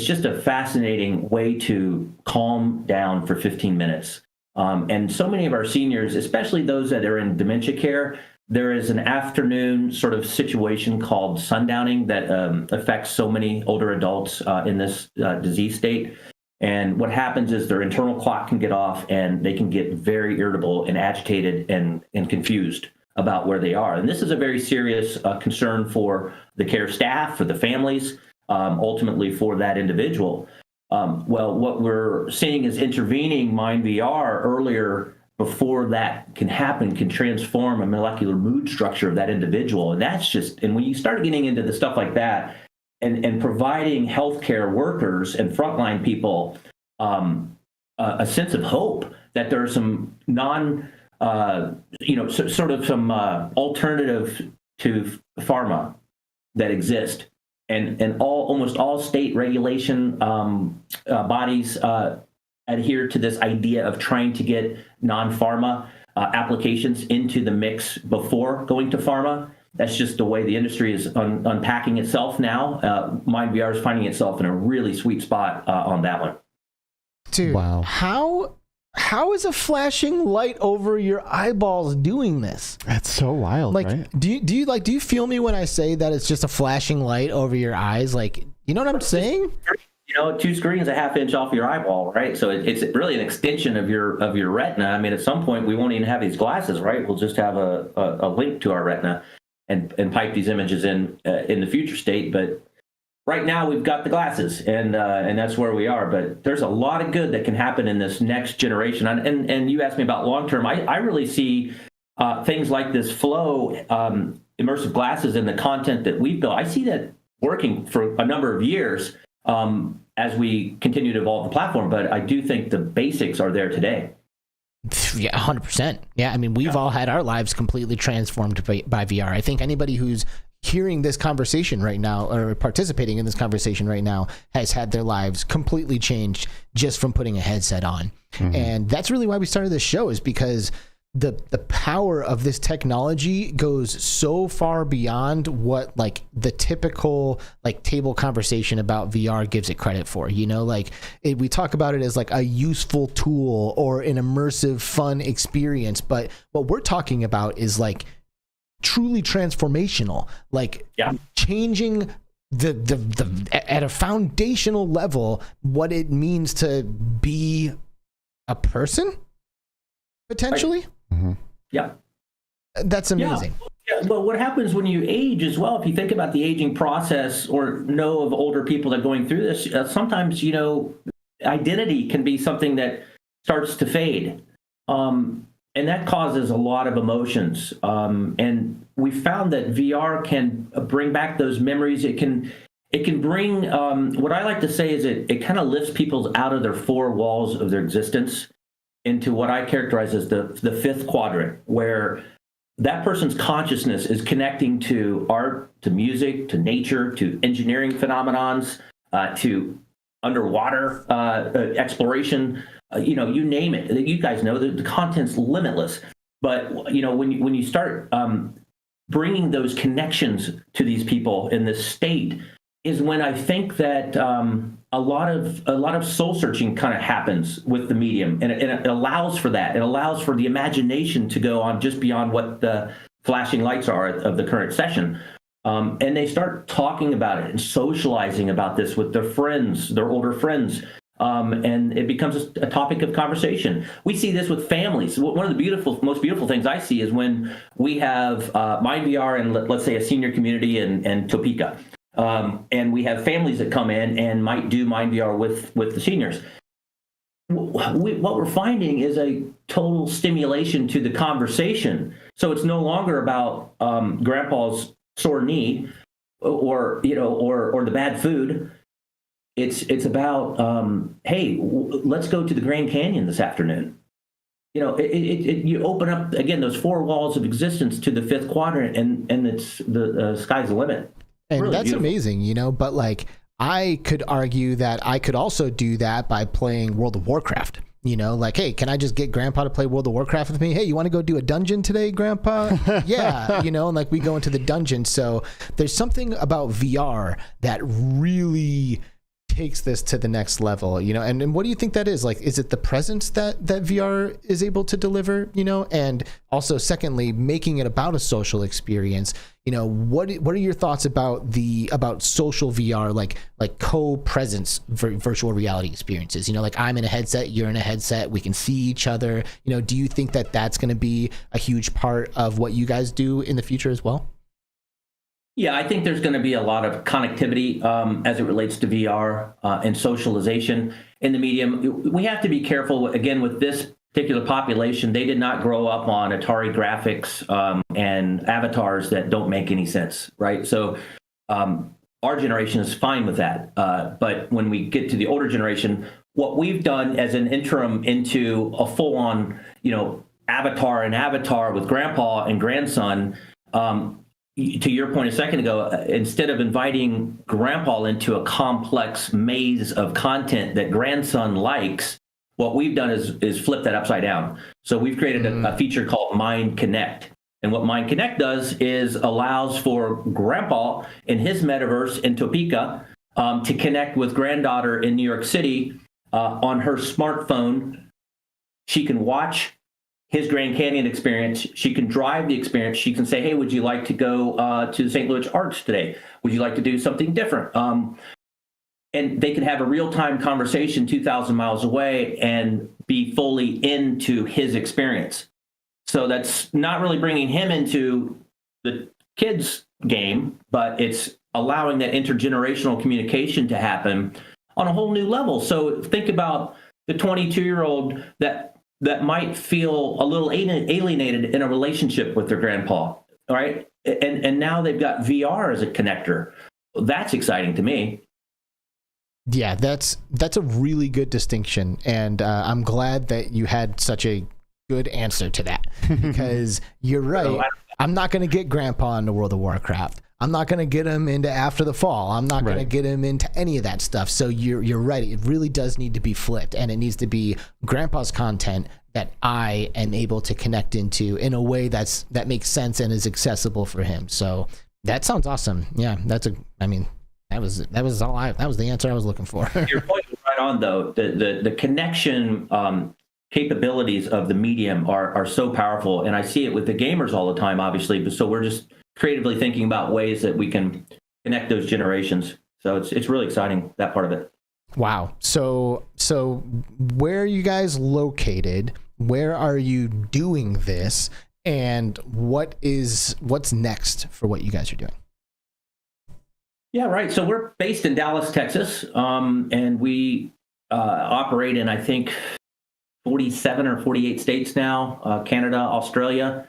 just a fascinating way to calm down for 15 minutes. And so many of our seniors, especially those that are in dementia care, there is an afternoon sort of situation called sundowning that affects so many older adults in this disease state. And what happens is their internal clock can get off and they can get very irritable and agitated and confused about where they are. And this is a very serious concern for the care staff, for the families, ultimately for that individual. Well, what we're seeing is intervening MyndVR earlier before that can happen can transform a molecular mood structure of that individual. And when you start getting into the stuff like that and providing healthcare workers and frontline people a sense of hope that there are some alternative to pharma that exist. and almost all state regulation bodies adhere to this idea of trying to get non-pharma applications into the mix before going to pharma. That's just the way the industry is unpacking itself now. MyndVR is finding itself in a really sweet spot on that one. Dude, Wow. How is a flashing light over your eyeballs doing this? That's so wild, Like, right? do you feel me when I say that it's just a flashing light over your eyes? Like, you know what I'm saying? You know, 2 screens a half inch off your eyeball, right? So it's really an extension of your retina. I mean, at some point we won't even have these glasses, right? We'll just have a link to our retina and pipe these images in the future state. But right now we've got the glasses, and that's where we are. But there's a lot of good that can happen in this next generation. And you asked me about long term. I really see things like this flow, immersive glasses, and the content that we've built. I see that working for a number of years as we continue to evolve the platform. But I do think the basics are there today. Yeah, 100%. Yeah, I mean, we've all had our lives completely transformed by VR. I think anybody who's hearing this conversation right now or participating in this conversation right now has had their lives completely changed just from putting a headset on. Mm-hmm. And that's really why we started this show, is because the power of this technology goes so far beyond what like the typical like table conversation about VR gives it credit for. You know, like we talk about it as like a useful tool or an immersive fun experience, but what we're talking about is like truly transformational, like changing the at a foundational level what it means to be a person potentially. Right. Mm-hmm. Yeah, that's amazing. Yeah, but what happens when you age as well? If you think about the aging process, or know of older people that are going through this, sometimes identity can be something that starts to fade. And that causes a lot of emotions. And we found that VR can bring back those memories. It can bring, what I like to say is it kind of lifts people out of their 4 walls of their existence into what I characterize as the 5th quadrant, where that person's consciousness is connecting to art, to music, to nature, to engineering phenomenons, to underwater exploration. You name it. You guys know the content's limitless. But when you start bringing those connections to these people in this state, is when I think that a lot of soul searching kind of happens with the medium, and it allows for that. It allows for the imagination to go on just beyond what the flashing lights are of the current session. And they start talking about it and socializing about this with their friends, their older friends. And it becomes a topic of conversation. We see this with families. One of the most beautiful things I see is when we have MyndVR and let's say a senior community in Topeka. And we have families that come in and might do MyndVR with the seniors. What we're finding is a total stimulation to the conversation. So it's no longer about grandpa's sore knee or the bad food. It's about hey, let's go to the Grand Canyon this afternoon. You open up again those 4 walls of existence to the 5th quadrant, and it's the sky's the limit. And really that's beautiful. amazing, but like I could argue that I could also do that by playing World of Warcraft. Like, hey, can I just get Grandpa to play World of Warcraft with me? Hey, you want to go do a dungeon today, Grandpa? Yeah, and like we go into the dungeon. So there's something about VR that really takes this to the next level, and what do you think that is? Like, is it the presence that VR is able to deliver, and also secondly, making it about a social experience? What are your thoughts about social VR, like co-presence virtual reality experiences? Like I'm in a headset, you're in a headset, we can see each other. Do you think that that's going to be a huge part of what you guys do in the future as well? Yeah, I think there's going to be a lot of connectivity as it relates to VR and socialization in the medium. We have to be careful, again, with this particular population. They did not grow up on Atari graphics and avatars that don't make any sense, right? So our generation is fine with that. But when we get to the older generation, what we've done as an interim into a full-on, avatar and avatar with grandpa and grandson, to your point a second ago, instead of inviting grandpa into a complex maze of content that grandson likes, what we've done is flip that upside down. So we've created a feature called Mind Connect. And what Mind Connect does is allows for grandpa in his metaverse in Topeka to connect with granddaughter in New York City on her smartphone. She can watch his Grand Canyon experience. She can drive the experience. She can say, hey, would you like to go to the St. Louis Arch today? Would you like to do something different? And they can have a real-time conversation 2,000 miles away and be fully into his experience. So that's not really bringing him into the kids' game, but it's allowing that intergenerational communication to happen on a whole new level. So think about the 22-year-old that might feel a little alienated in a relationship with their grandpa, right? And now they've got VR as a connector. That's exciting to me. Yeah, that's a really good distinction, and I'm glad that you had such a good answer to that, because you're right. I'm not going to get grandpa into World of Warcraft. I'm not going to get him into After the Fall. I'm not going to get him into any of that stuff. So you're right. It really does need to be flipped, and it needs to be grandpa's content that I am able to connect into in a way that makes sense and is accessible for him. So that sounds awesome. Yeah, that was the answer I was looking for. Your point is right on, though. The connection capabilities of the medium are so powerful, and I see it with the gamers all the time, obviously. But so we're just creatively thinking about ways that we can connect those generations. So it's really exciting, that part of it. Wow. So where are you guys located? Where are you doing this? And what's next for what you guys are doing? Yeah, right. So we're based in Dallas, Texas, and we operate in, I think, 47 or 48 states now, Canada, Australia.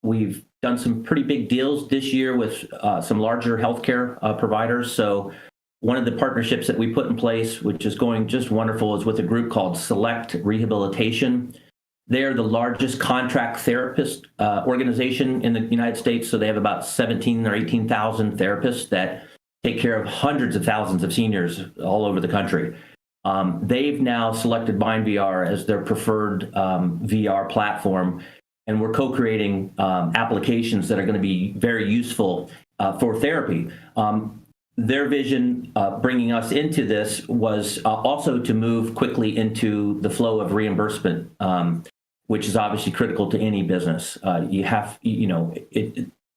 We've done some pretty big deals this year with some larger healthcare providers. So one of the partnerships that we put in place, which is going just wonderful, is with a group called Select Rehabilitation. They're the largest contract therapist organization in the United States. So they have about 17 or 18,000 therapists that take care of hundreds of thousands of seniors all over the country. They've now selected MyndVR as their preferred VR platform, and we're co-creating applications that are going to be very useful for therapy. Their vision bringing us into this was also to move quickly into the flow of reimbursement, which is obviously critical to any business.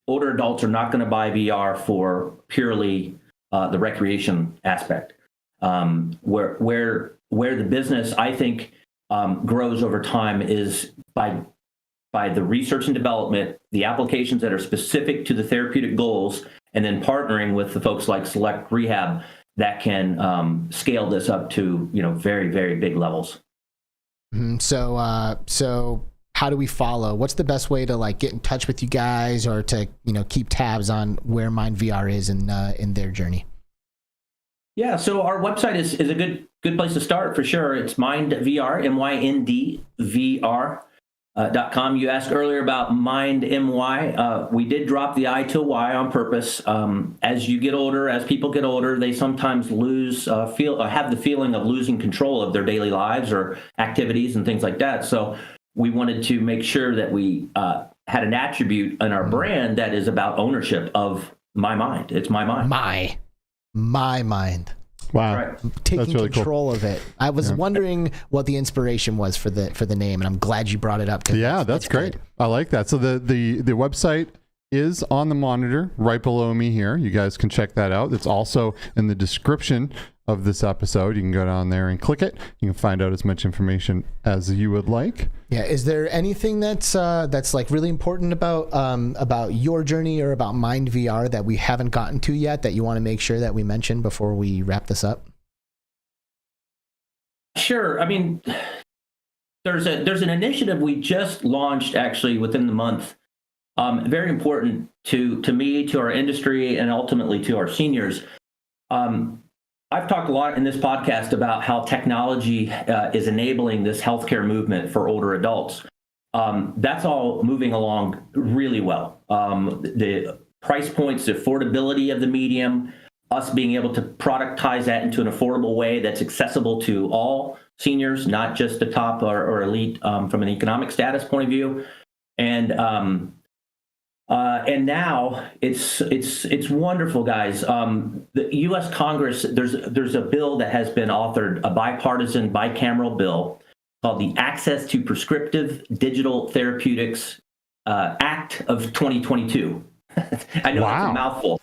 Older adults are not going to buy VR for purely the recreation aspect. Where the business, I think, grows over time is by the research and development, the applications that are specific to the therapeutic goals, and then partnering with the folks like Select Rehab that can scale this up to very, very big levels. So how do we follow? What's the best way to get in touch with you guys, or to keep tabs on where MyndVR is in their journey? Yeah, so our website is a good place to start for sure. It's MyndVR, MyndVR.com. You asked earlier about MyndMY. We did drop the I to Y on purpose. As you get older, as people get older, they sometimes have the feeling of losing control of their daily lives or activities and things like that. So we wanted to make sure that we had an attribute in our brand that is about ownership of my mind. It's my mind. My mind. Wow. Right. Taking really control of it. I was wondering what the inspiration was for the name, and I'm glad you brought it up. Yeah, that's great. Good. I like that. So the website is on the monitor right below me here. You guys can check that out. It's also in the description of this episode. You can go down there and click it. You can find out as much information as you would like. Yeah. Is there anything that's really important about your journey or about MyndVR that we haven't gotten to yet that you want to make sure that we mention before we wrap this up? Sure. I mean, there's an initiative we just launched actually within the month. Very important to me, to our industry, and ultimately to our seniors. I've talked a lot in this podcast about how technology is enabling this healthcare movement for older adults. That's all moving along really well. The price points, the affordability of the medium, us being able to productize that into an affordable way that's accessible to all seniors, not just the top or elite from an economic status point of view. And now it's wonderful, guys. The U.S. Congress, there's a bill that has been authored, a bipartisan, bicameral bill called the Access to Prescriptive Digital Therapeutics Act of 2022. I know it's a mouthful,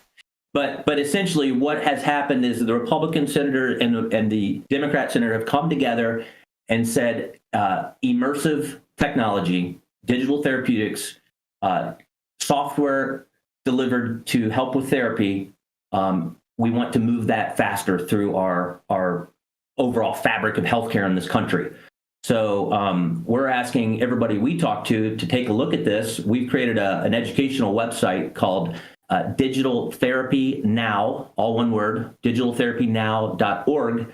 but essentially what has happened is the Republican senator and the Democrat senator have come together and said immersive technology, digital therapeutics, software delivered to help with therapy. We want to move that faster through our overall fabric of healthcare in this country. So we're asking everybody we talk to take a look at this. We've created an educational website called Digital Therapy Now, all one word, digitaltherapynow.org.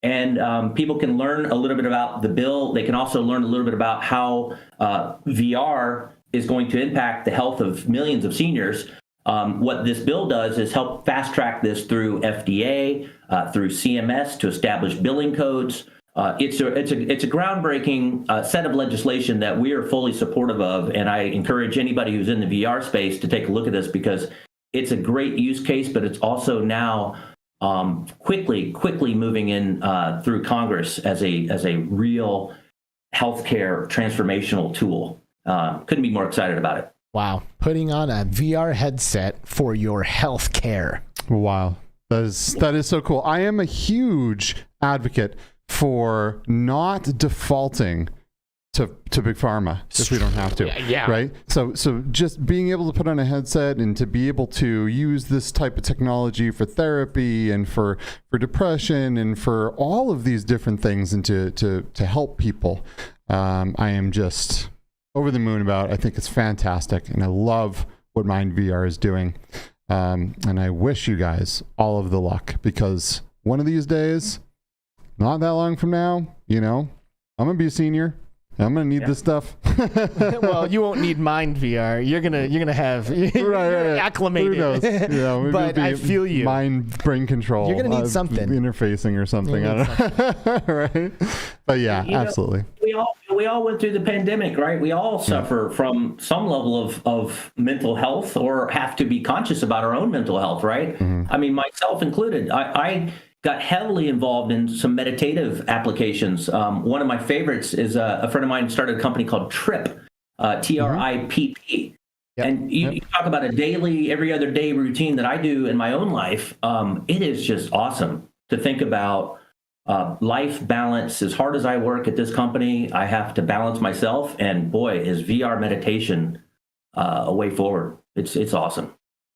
And people can learn a little bit about the bill. They can also learn a little bit about how VR is going to impact the health of millions of seniors. What this bill does is help fast track this through FDA, through CMS to establish billing codes. It's a groundbreaking set of legislation that we are fully supportive of, and I encourage anybody who's in the VR space to take a look at this because it's a great use case, but it's also now quickly moving in through Congress as a real healthcare transformational tool. Couldn't be more excited about it. Wow, putting on a VR headset for your healthcare. Wow, that is so cool. I am a huge advocate for not defaulting to big pharma if we don't have to. Yeah. Right. So just being able to put on a headset and to be able to use this type of technology for therapy and for depression and for all of these different things and to help people. I am just over the moon about. I think it's fantastic, and I love what MyndVR is doing. And I wish you guys all of the luck, because one of these days, not that long from now, I'm gonna be a senior. I'm gonna need this stuff. Well, you won't need MyndVR. You're gonna have right. acclimated. Who knows? But I feel you. Mind brain control. You're gonna need something. Interfacing or something. I don't know. Right. But yeah, absolutely. We all went through the pandemic, right? We all suffer from some level of mental health, or have to be conscious about our own mental health, right? Mm-hmm. I mean, myself included. I got heavily involved in some meditative applications. One of my favorites is a friend of mine started a company called Trip, TRIPP. Yep. And you talk about a daily, every other day routine that I do in my own life. It is just awesome to think about life balance. As hard as I work at this company, I have to balance myself. And boy, is VR meditation a way forward. It's awesome.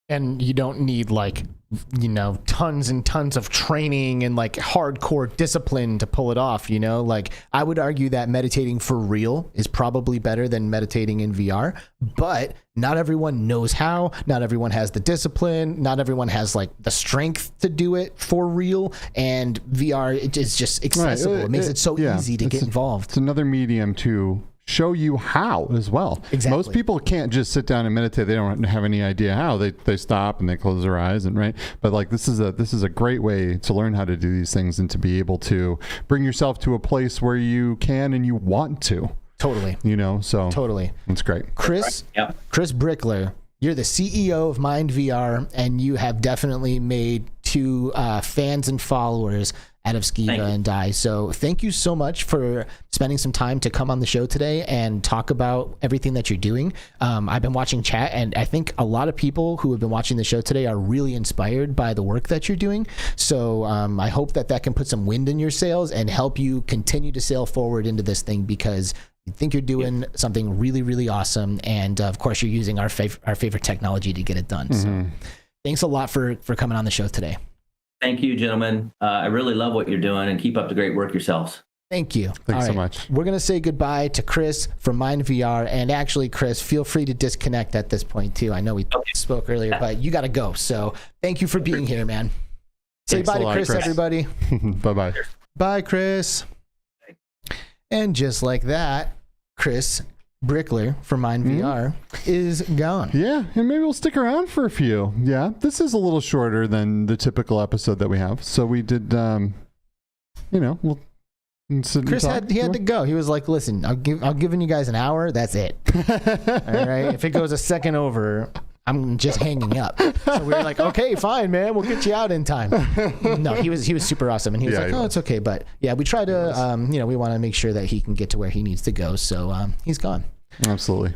And you don't need tons and tons of training and hardcore discipline to pull it off. I would argue that meditating for real is probably better than meditating in VR, but not everyone knows how. Not everyone has the discipline. Not everyone has the strength to do it for real. And VR, it is just accessible. Right. It makes it so easy to get involved. It's another medium to show you how as well. Exactly. Most people can't just sit down and meditate. They don't have any idea how. They stop and they close their eyes but this is a great way to learn how to do these things and to be able to bring yourself to a place where you can and you want to. Totally. So totally. It's great. Chris Brickler, you're the CEO of MyndVR, and you have definitely made two fans and followers out of Skiva and Die. So thank you so much for spending some time to come on the show today and talk about everything that you're doing. I've been watching chat, and I think a lot of people who have been watching the show today are really inspired by the work that you're doing. So I hope that can put some wind in your sails and help you continue to sail forward into this thing, because I think you're doing something really, really awesome. And of course, you're using our favorite technology to get it done. Mm-hmm. So thanks a lot for coming on the show today. Thank you, gentlemen. I really love what you're doing, and keep up the great work yourselves. Thank you. Thanks so much. We're going to say goodbye to Chris from MyndVR. And actually, Chris, feel free to disconnect at this point, too. I know we spoke earlier, but you got to go. So thank you for being here, man. Say bye to Chris, everybody. Bye-bye. Bye, Chris. And just like that, Chris Brickler from MyndVR is gone. Yeah, and maybe we'll stick around for a few. Yeah, this is a little shorter than the typical episode that we have. So we did, we'll Chris had to go. He was like, "Listen, I'll giving you guys an hour. That's it. All right. If it goes a second over, I'm just hanging up." So we were like, "Okay, fine, man. We'll get you out in time." No, he was super awesome, and he was like, "Oh, it's okay." But yeah, we try to, we want to make sure that he can get to where he needs to go. So he's gone. Absolutely.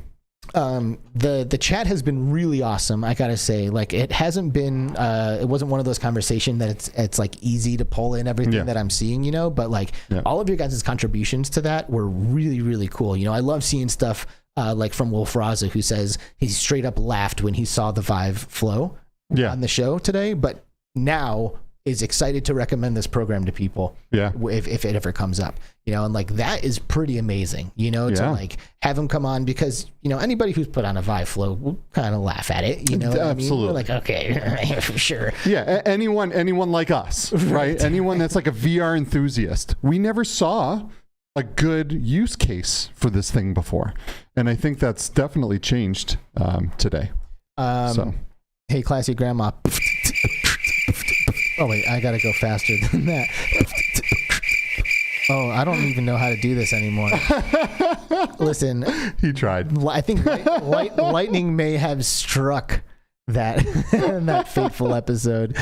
The chat has been really awesome. I gotta say, like, it hasn't been, it wasn't one of those conversations that it's like easy to pull in everything that I'm seeing, but like all of your guys' contributions to that were really, really cool. I love seeing stuff like from Wolf Raza, who says he straight up laughed when he saw the Vive flow on the show today, but now is excited to recommend this program to people if it ever comes up, and like that is pretty amazing, to like have him come on, because anybody who's put on a Vive flow will kind of laugh at it, Absolutely. I mean? We're like, okay, sure. Yeah, anyone like us, right? Anyone that's like a VR enthusiast. We never saw a good use case for this thing before, and I think that's definitely changed today. Hey, classy grandma. Oh wait, I gotta go faster than that. Oh, I don't even know how to do this anymore. Listen, he tried. I think lightning may have struck that that fateful episode.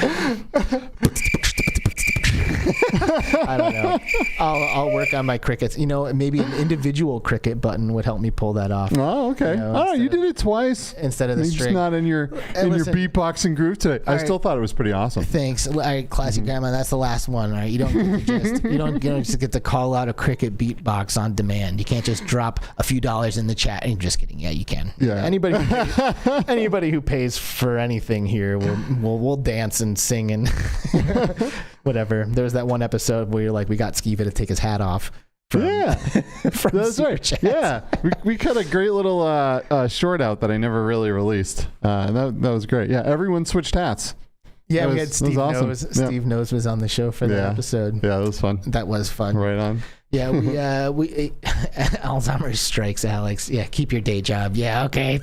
I don't know. I'll work on my crickets. Maybe an individual cricket button would help me pull that off. Oh, okay. You did it twice instead of the string. It's not in your beatboxing groove today. I still thought it was pretty awesome. Thanks. All right, classy grandma. That's the last one. All right, you don't just get to call out a cricket beatbox on demand. You can't just drop a few dollars in the chat. I'm just kidding. Yeah, you can. Yeah. Anybody who pays for anything here will dance and sing and whatever. There was that one episode where you're like, we got Skiva to take his hat off. From That's right. Chats. Yeah, we cut a great little short out that I never really released. That was great. Yeah, everyone swithed hats. Yeah, we had Steve awesome. Nose. Steve Nose was on the show for that episode. Yeah, that was fun. That was fun. Right on. Yeah, we Alzheimer's strikes, Alex. Yeah, keep your day job. Yeah, okay.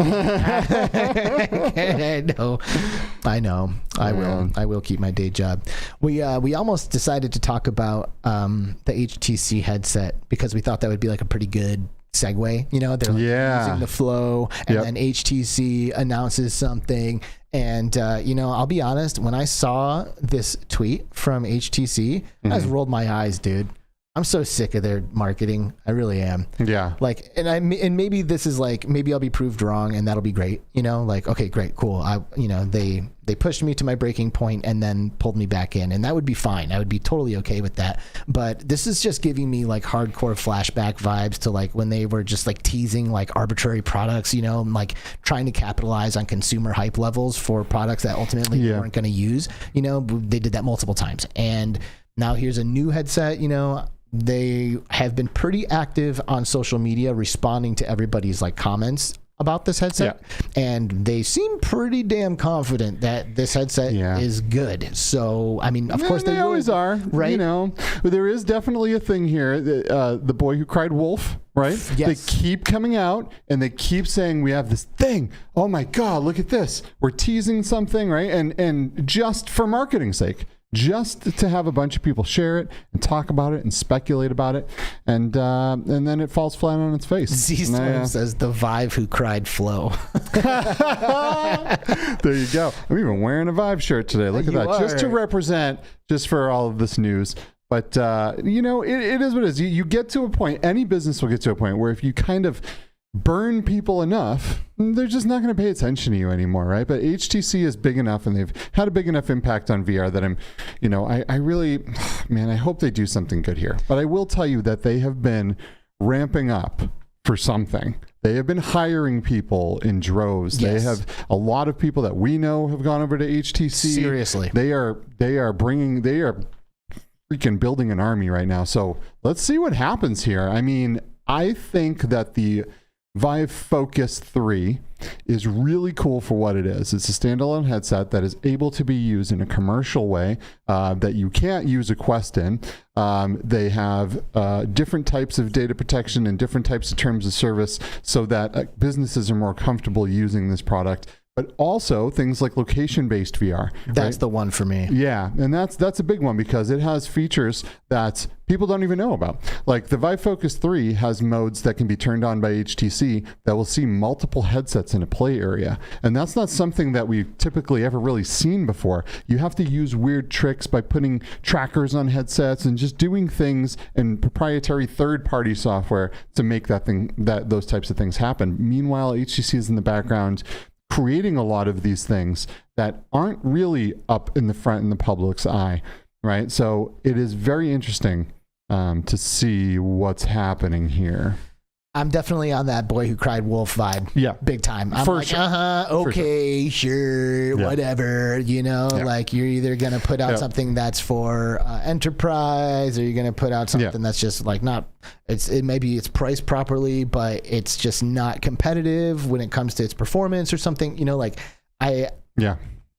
I know. I will keep my day job. We almost decided to talk about the HTC headset because we thought that would be like a pretty good segue. They're like using the flow, and then HTC announces something. And, I'll be honest, when I saw this tweet from HTC, I just rolled my eyes, dude. I'm so sick of their marketing. I really am. Yeah. Like, and maybe this is like, maybe I'll be proved wrong and that'll be great. Like, okay, great, cool. They pushed me to my breaking point and then pulled me back in, and that would be fine. I would be totally okay with that. But this is just giving me like hardcore flashback vibes to like when they were just like teasing like arbitrary products, like trying to capitalize on consumer hype levels for products that ultimately they weren't going to use. They did that multiple times. And now here's a new headset, They have been pretty active on social media responding to everybody's like comments about this headset, and they seem pretty damn confident that this headset is good. So, I mean, of course they always are, right? But there is definitely a thing here. The boy who cried wolf, right? Yes. They keep coming out and they keep saying we have this thing. Oh my God, look at this. We're teasing something, right? And just for marketing's sake. Just to have a bunch of people share it and talk about it and speculate about it, and then it falls flat on its face. Z-Storm says the Vive who cried flow. There you go. I'm even wearing a Vive shirt today. Look at that. Just to represent, just for all of this news. But, it is what it is. You get to a point, any business will get to a point where if you kind of burn people enough, they're just not going to pay attention to you anymore, right? But HTC is big enough and they've had a big enough impact on VR that I really, man, I hope they do something good here. But I will tell you that they have been ramping up for something. They have been hiring people in droves. Yes. They have a lot of people that we know have gone over to HTC. Seriously. They are freaking building an army right now. So let's see what happens here. I mean, I think that the Vive Focus 3 is really cool for what it is. It's a standalone headset that is able to be used in a commercial way that you can't use a Quest in. They have different types of data protection and different types of terms of service so that businesses are more comfortable using this product. But also things like location-based VR. That's the one for me. Yeah, and that's a big one because it has features that people don't even know about. Like the Vive Focus 3 has modes that can be turned on by HTC that will see multiple headsets in a play area. And that's not something that we've typically ever really seen before. You have to use weird tricks by putting trackers on headsets and just doing things in proprietary third-party software to make those types of things happen. Meanwhile, HTC is in the background creating a lot of these things that aren't really up in the front in the public's eye, right? So it is very interesting to see what's happening here. I'm definitely on that boy who cried wolf vibe. Yeah. Big time. I'm For like, sure. Okay, sure, Yeah. whatever. You know, like you're either going to put out something that's for enterprise, or you're going to put out something that's just like not, maybe it's priced properly, but it's just not competitive when it comes to its performance or something, you know, like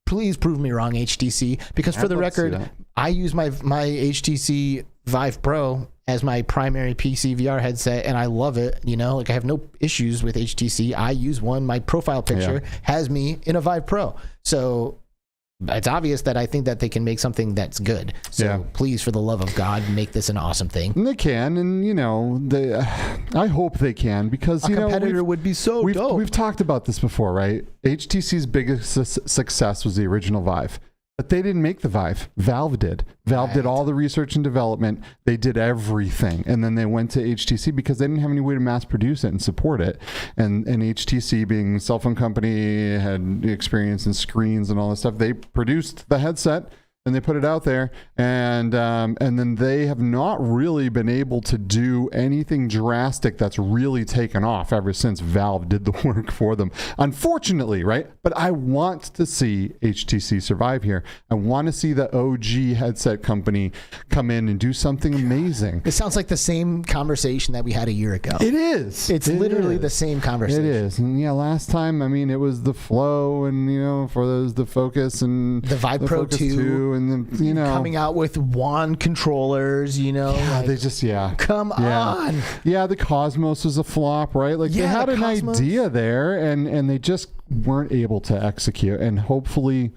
please prove me wrong, HTC, because for the record, I use my HTC Vive Pro as my primary PC VR headset, and I love it. You know, like I have no issues with HTC. I use one. My profile picture has me in a Vive Pro. So it's obvious that I think that they can make something that's good. So please, for the love of God, make this an awesome thing. And they can, and you know, I hope they can, because a competitor would be so dope. We've talked about this before, right? HTC's biggest success was the original Vive. But they didn't make the Vive. Valve did. Valve did all the research and development. They did everything. And then they went to HTC because they didn't have any way to mass produce it and support it. And HTC, being a cell phone company, had experience in screens and all this stuff. They produced the headset and they put it out there. And then they have not really been able to do anything drastic that's really taken off ever since Valve did the work for them. Unfortunately, right? But I want to see HTC survive here. I want to see the OG headset company come in and do something amazing. It sounds like the same conversation that we had a year ago. It is. It's literally the same conversation. It is. And last time, I mean, it was the Flow and, for those, the Focus and the Vive Pro Focus 2. And then, coming out with wand controllers, like, they just, come on. Yeah, the Cosmos was a flop, right? Like they had an idea there and they just weren't able to execute. And hopefully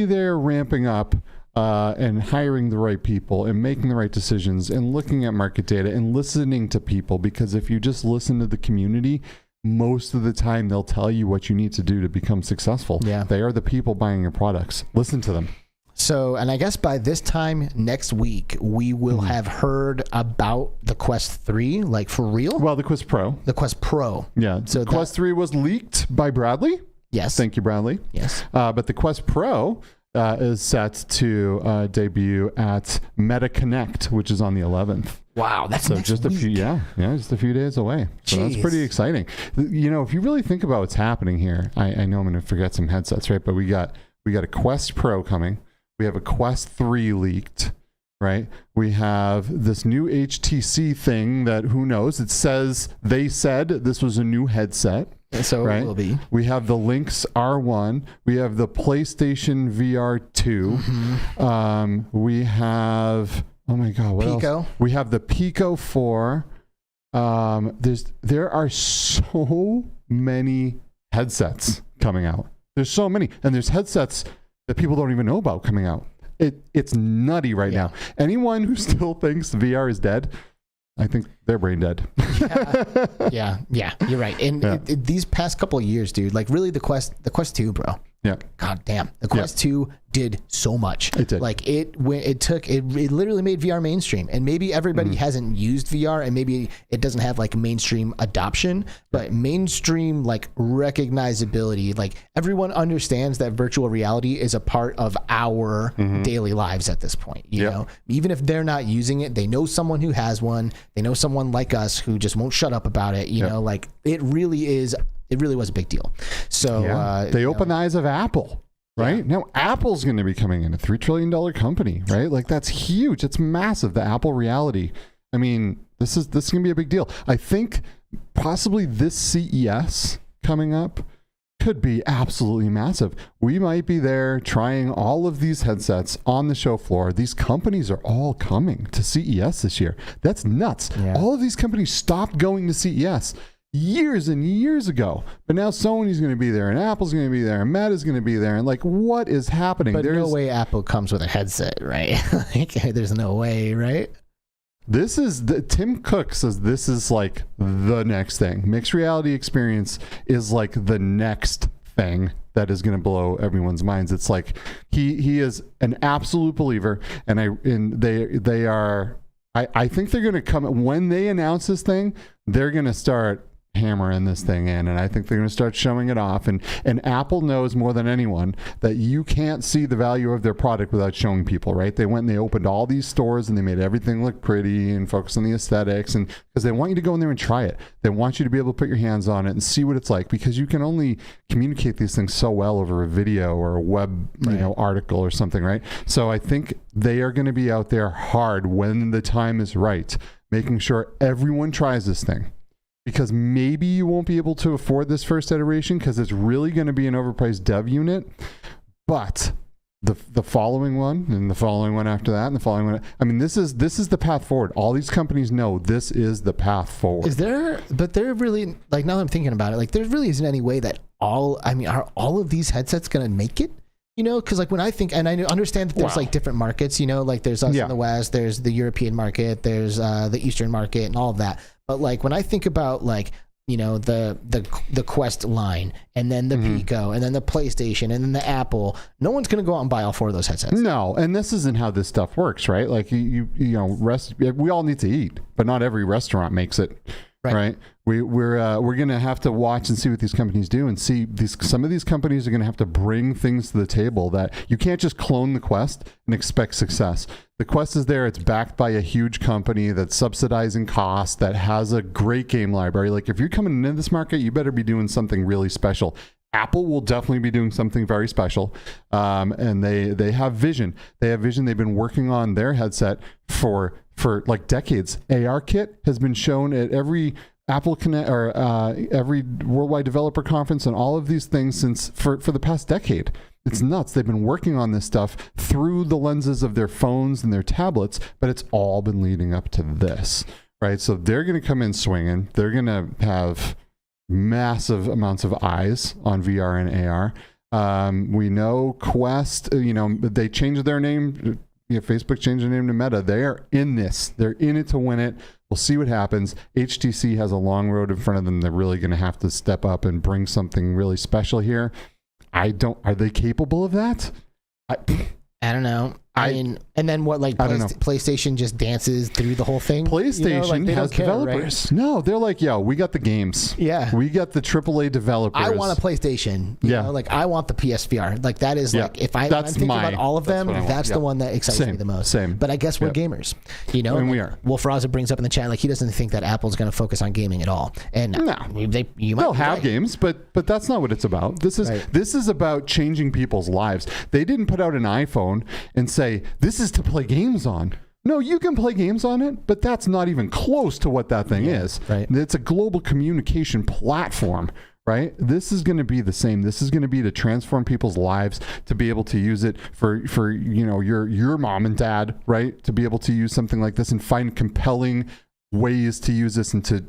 they're ramping up and hiring the right people and making the right decisions and looking at market data and listening to people, because if you just listen to the community, most of the time they'll tell you what you need to do to become successful. Yeah. They are the people buying your products. Listen to them. So, and I guess by this time next week, we will have heard about the Quest 3, like for real? Well, the Quest Pro. The Quest Pro. Yeah. So the Quest 3 was leaked by Bradley. Yes. Thank you, Bradley. Yes. But the Quest Pro is set to debut at Meta Connect, which is on the 11th. Wow, that's so next just week. Just a few days away. So that's pretty exciting. If you really think about what's happening here, I know I'm going to forget some headsets, right? But we got a Quest Pro coming. We have a Quest 3 leaked, right? We have this new HTC thing that who knows? They said this was a new headset. So it will be. We have the Lynx R1. We have the PlayStation VR 2. Mm-hmm. We have, oh my God, what Pico. else? We have the Pico 4. There are so many headsets coming out. There's so many. And there's headsets that people don't even know about coming out. It's nutty right now. Anyone who still thinks VR is dead, I think they're brain dead. Yeah, you're right. And these past couple of years, dude, like really the Quest 2, bro. Yeah. God damn. The Quest 2 did so much. It did. Like it literally made VR mainstream. And maybe everybody hasn't used VR and maybe it doesn't have like mainstream adoption, but mainstream like recognizability, like everyone understands that virtual reality is a part of our daily lives at this point. You know, even if they're not using it, they know someone who has one. They know someone like us who just won't shut up about it. You know, like it really was a big deal. So they open the eyes of Apple, right? Now Apple's going to be coming in, a $3 trillion company, right? Like that's huge. It's massive. The Apple reality. I mean, this is going to be a big deal. I think possibly this CES coming up could be absolutely massive. We might be there trying all of these headsets on the show floor. These companies are all coming to CES this year. That's nuts. Yeah. All of these companies stopped going to CES years and years ago, but now Sony's going to be there, and Apple's going to be there, and Meta's going to be there, and like, what is happening? But no way Apple comes with a headset, right? Like, there's no way, right? This is Tim Cook says this is like the next thing. Mixed reality experience is like the next thing that is going to blow everyone's minds. It's like he is an absolute believer, and they are. I think they're going to come when they announce this thing. They're going to start hammering this thing in, and I think they're going to start showing it off, and Apple knows more than anyone that you can't see the value of their product without showing people, right? They went and they opened all these stores and they made everything look pretty and focus on the aesthetics, and because they want you to go in there and try it. They want you to be able to put your hands on it and see what it's like, because you can only communicate these things so well over a video or a web article or something, right? So I think they are going to be out there hard when the time is right, making sure everyone tries this thing. Because maybe you won't be able to afford this first iteration because it's really going to be an overpriced dev unit. But the following one and the following one after that and the following one, I mean, this is the path forward. All these companies know this is the path forward. Is there, but there really, like, now that I'm thinking about it, like, there really isn't any way that are all of these headsets going to make it? You know, because like when I think, and I understand that there's like different markets, you know, like there's us in the West, there's the European market, there's the Eastern market and all of that. But like when I think about like, you know, the Quest line and then the Pico and then the PlayStation and then the Apple, no one's going to go out and buy all four of those headsets. No, and this isn't how this stuff works, right? Like you know, we all need to eat, but not every restaurant makes it. Right. We're gonna have to watch and see what these companies do, and see some of these companies are gonna have to bring things to the table that you can't just clone the Quest and expect success. The Quest is there, it's backed by a huge company that's subsidizing costs, that has a great game library. Like if you're coming into this market, you better be doing something really special. Apple will definitely be doing something very special, and they have vision. They have vision. They've been working on their headset for like decades. ARKit has been shown at every Apple Connect or every Worldwide Developer Conference and all of these things for the past decade. It's nuts. They've been working on this stuff through the lenses of their phones and their tablets, but it's all been leading up to this, right? So they're going to come in swinging. They're going to have massive amounts of eyes on VR and AR. We know Quest, you know, they changed their name. You know, Facebook changed their name to Meta. They are in this. They're in it to win it. We'll see what happens. HTC has a long road in front of them. They're really going to have to step up and bring something really special here. Are they capable of that? I don't know. I mean, and then what, like PlayStation just dances through the whole thing? PlayStation has developers. Right? No, they're like, yo, we got the games. Yeah. We got the AAA developers. I want a PlayStation. You know, like I want the PSVR. Like that is like, if I'm thinking about all of them, that's the one that excites me the most. Same. But I guess we're gamers, you know? And we are. Well, Frazza brings up in the chat, like he doesn't think that Apple's going to focus on gaming at all. And they'll have games, but that's not what it's about. This is about changing people's lives. They didn't put out an iPhone and say, this is to play games on. No, you can play games on it, but that's not even close to what that thing is. Right. It's a global communication platform, right? This is going to be the same. This is going to be to transform people's lives, to be able to use it for you know, your mom and dad, right? To be able to use something like this and find compelling ways to use this and to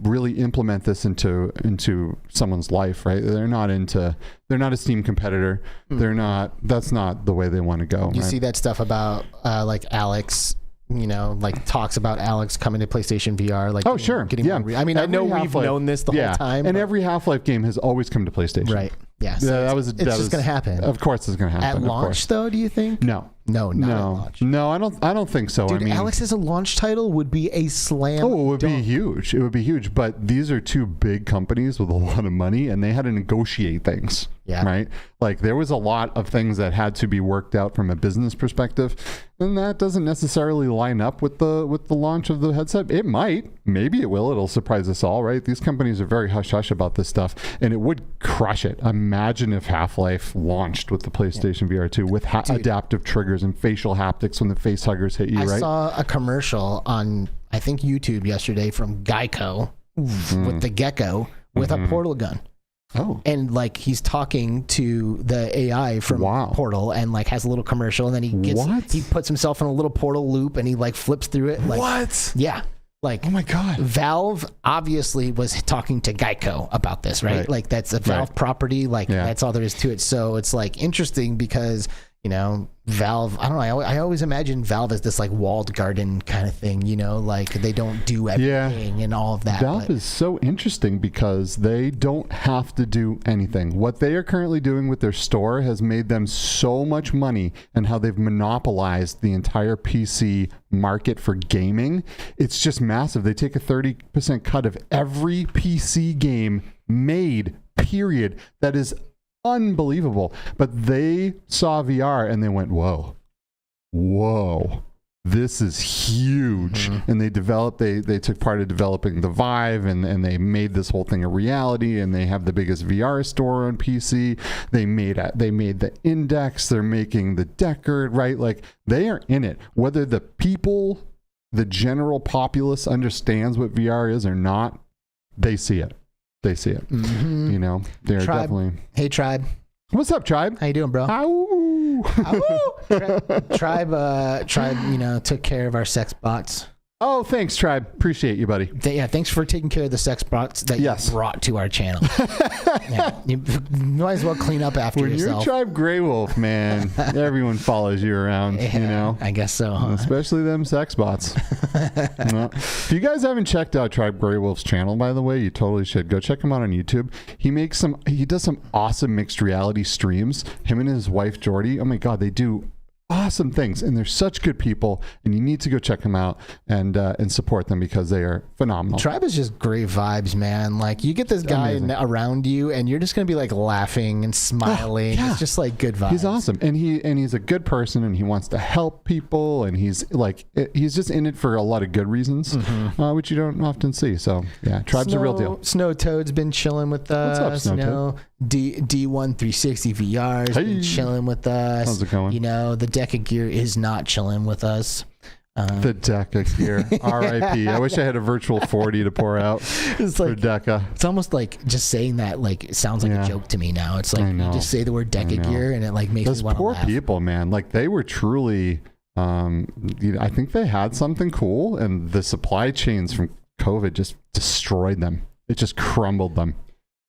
really implement this into someone's life, right? They're not a Steam competitor. That's not the way they want to go. You see that stuff about like Alex, you know, like talks about Alex coming to PlayStation VR, like getting more I mean, I know we've known this the whole time. And every Half-Life game has always come to PlayStation. Right. Yeah. So it's just going to happen. Of course it's going to happen. At launch though, do you think? No. Not at launch. No, I don't think so. Dude, I mean, Alex as a launch title would be a slam. Oh, it would be huge. It would be huge. But these are two big companies with a lot of money, and they had to negotiate things. Yeah. Right? Like there was a lot of things that had to be worked out from a business perspective, and that doesn't necessarily line up with the launch of the headset. It might. Maybe it will. It'll surprise us all, right? These companies are very hush-hush about this stuff, and it would crush it. Imagine if Half-Life launched with the PlayStation VR 2 with adaptive triggers and facial haptics when the face huggers hit you, right? I saw a commercial on, I think, YouTube yesterday from Geico, with the gecko with a portal gun. Oh. And like he's talking to the AI from Portal and like has a little commercial, and then he puts himself in a little portal loop and he like flips through it. Like, what? Yeah. Like, oh my God. Valve obviously was talking to Geico about this, right? Like that's a Valve property. Like that's all there is to it. So it's like interesting because, you know, Valve, I don't know. I always imagine Valve as this like walled garden kind of thing, you know, like they don't do everything and all of that. Valve is so interesting because they don't have to do anything. What they are currently doing with their store has made them so much money, and how they've monopolized the entire PC market for gaming. It's just massive. They take a 30% cut of every PC game made, period. That is unbelievable. But they saw VR and they went, whoa, this is huge. And they developed, they took part of developing the Vive, and they made this whole thing a reality, and they have the biggest VR store on PC. They made the Index, they're making the Deckard, right? Like they are in it. Whether the people, the general populace understands what VR is or not, they see it. They see it. You know, they're definitely. Hey, Tribe. What's up, Tribe? How you doing, bro? Ow. Tribe, you know, took care of our sex bots. Oh, thanks, Tribe. Appreciate you, buddy. Yeah, thanks for taking care of the sex bots that you brought to our channel. You might as well clean up after yourself. When you're Tribe Grey Wolf, man, everyone follows you around, you know? I guess so, huh? Especially them sex bots. If you guys haven't checked out Tribe Grey Wolf's channel, by the way, you totally should. Go check him out on YouTube. He does some awesome mixed reality streams. Him and his wife, Jordy, oh my God, they do awesome things, and they're such good people, and you need to go check them out and support them because they are phenomenal. Tribe is just great vibes, man. Like you get this guy around you and you're just gonna be like laughing and smiling. It's just like good vibes. He's awesome, and he's a good person, and he wants to help people, and he's just in it for a lot of good reasons, which you don't often see. So yeah, Tribe's a real deal. Snow Toad's been chilling with us. What's up, Snow Toad? D1360 VR's been chilling with us. How's it going? You know, the deck of gear is not chilling with us. The deck of gear. R.I.P. I wish I had a virtual 40 to pour out for Deca. It's almost like just saying that, like, it sounds like a joke to me now. It's like you just say the word deck of gear and it like makes me want to laugh. Those poor people, man. Like they were truly, I think they had something cool, and the supply chains from COVID just destroyed them. It just crumbled them.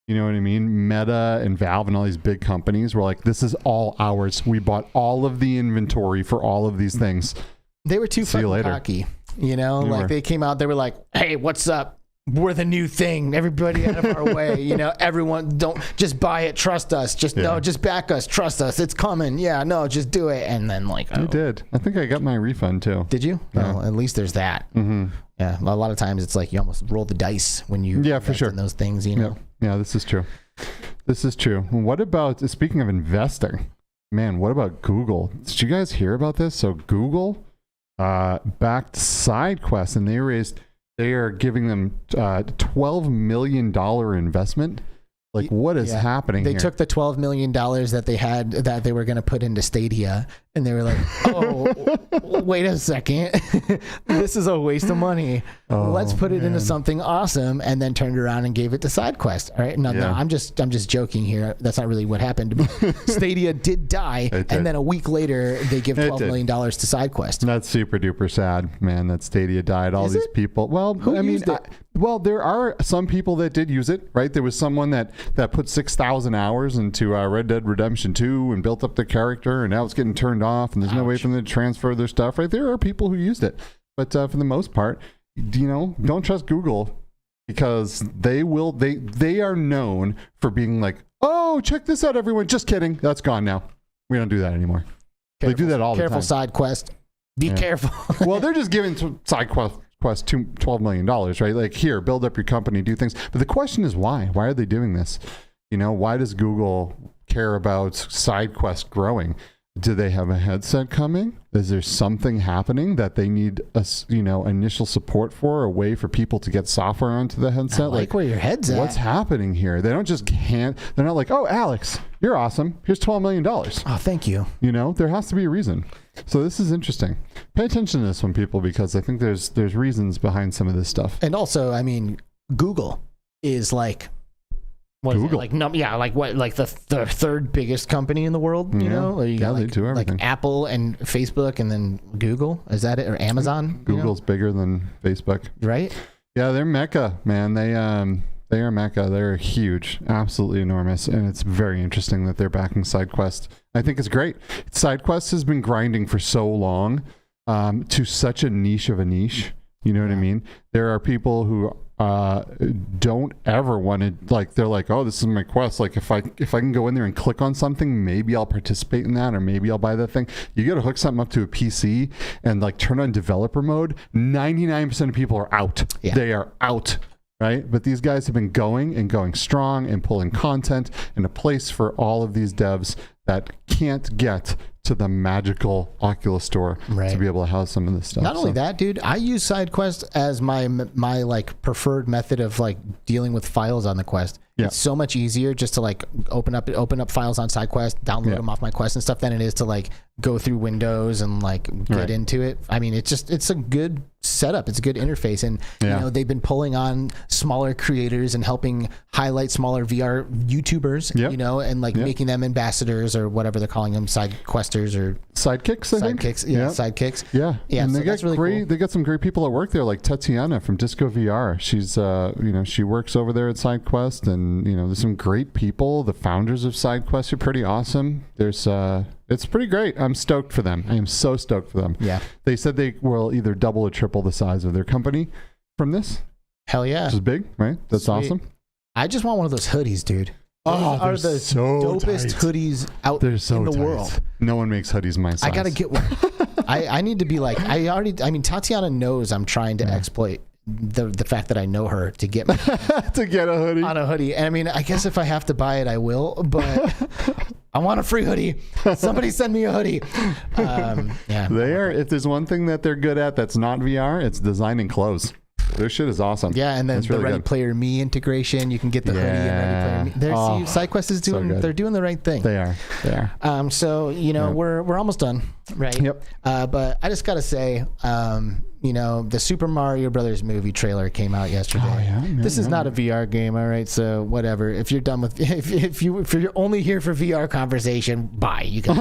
You know what I mean? Meta and Valve and all these big companies were like, this is all ours. We bought all of the inventory for all of these things. They were too fucking cocky. You know, like they came out, they were like, hey, what's up? We're the new thing. Everybody out of our way. You know, everyone don't just buy it. Trust us. Just back us. Trust us. It's coming. Yeah, no, just do it. And then like, I did. I think I got my refund too. Did you? Yeah. Well, at least there's that. Yeah. A lot of times it's like you almost roll the dice when you for sure in those things, you know? Yeah, this is true. This is true. What about, speaking of investing, man, what about Google? Did you guys hear about this? So Google backed SideQuest, and they are giving them $12 million investment. Like, what is happening here? They took the $12 million that they had that they were going to put into Stadia, and they were like, oh, wait a second. This is a waste of money. Let's put it into something awesome, and then turned around and gave it to SideQuest. All right. No, I'm just joking here. That's not really what happened. Stadia did die, and then a week later, they give $12 million to SideQuest. That's super duper sad, man, that Stadia died. All these people. Well, Who used it? Well, there are some people that did use it, right? There was someone that put 6,000 hours into Red Dead Redemption 2 and built up the character, and now it's getting turned off, and there's no way for them to transfer their stuff, right? There are people who used it. But for the most part, you know, don't trust Google, because they are known for being like, oh, check this out, everyone. Just kidding. That's gone now. We don't do that anymore. They do that all the time. Careful, SideQuest. Be careful. Well, they're just giving SideQuest $12 million, right? Like, here, build up your company, do things. But the question is why? Why are they doing this? You know, why does Google care about SideQuest growing? Do they have a headset coming? Is there something happening that they need initial support for, a way for people to get software onto the headset? Like where your head's at. What's happening here? They don't just they're not like, oh, Alex, you're awesome. Here's $12 million. Oh, thank you. You know, there has to be a reason. So this is interesting. Pay attention to this one, people, because I think there's reasons behind some of this stuff. And also, I mean, Google is like, what is it? Google. Like the third biggest company in the world, you know? Or you got they do everything. like Apple and Facebook and then Google. Is that it? Or Amazon? Google's bigger than Facebook. Right? Yeah, they're Mecca, man. They are Mecca. They're huge, absolutely enormous, and it's very interesting that they're backing SideQuest. I think it's great. SideQuest has been grinding for so long to such a niche of a niche. You know what I mean? There are people who don't ever want to, like, they're like, oh, this is my quest. Like, if I can go in there and click on something, maybe I'll participate in that, or maybe I'll buy that thing. You got to hook something up to a PC and like turn on developer mode. 99% of people are out. Yeah. They are out. Right? But these guys have been going strong and pulling content in a place for all of these devs that can't get to the magical Oculus store to be able to house some of this stuff. Not only that, dude, I use SideQuest as my like preferred method of like dealing with files on the Quest. Yeah. It's so much easier just to like open up files on SideQuest, download them off my Quest and stuff than it is to like go through Windows and like get into it. I mean, it's a good setup. It's a good interface, and you know, they've been pulling on smaller creators and helping highlight smaller VR YouTubers, you know, and like making them ambassadors or whatever they're calling them, side questers or sidekicks. Sidekicks. Yeah. And they got really cool. They got some great people at work there, like Tatiana from Disco VR. She's you know, she works over there at SideQuest, and you know, there's some great people. The founders of SideQuest are pretty awesome. There's it's pretty great. I'm stoked for them. I am so stoked for them. Yeah. They said they will either double or triple the size of their company from this. Hell yeah. Which is big, right? That's awesome. I just want one of those hoodies, dude. Oh, are the so dopest hoodies out in the world. No one makes hoodies my size. I gotta get one. I need to be like, I mean, Tatiana knows I'm trying to exploit the fact that I know her to get me to get a hoodie on a hoodie. And I mean, I guess if I have to buy it, I will, but I want a free hoodie. Somebody send me a hoodie. They are, if there's one thing that they're good at that's not VR, it's designing clothes. Their shit is awesome. Yeah, and then the Ready Player Me integration, you can get the hoodie and Ready Player Me. SideQuest is doing, they're doing the right thing. They are. So, you know, we're almost done, right? Yep. But I just got to say, you know, the Super Mario Brothers movie trailer came out yesterday. This is not a VR game, all right? So whatever. If you're done with, if you're only here for VR conversation, bye. You can,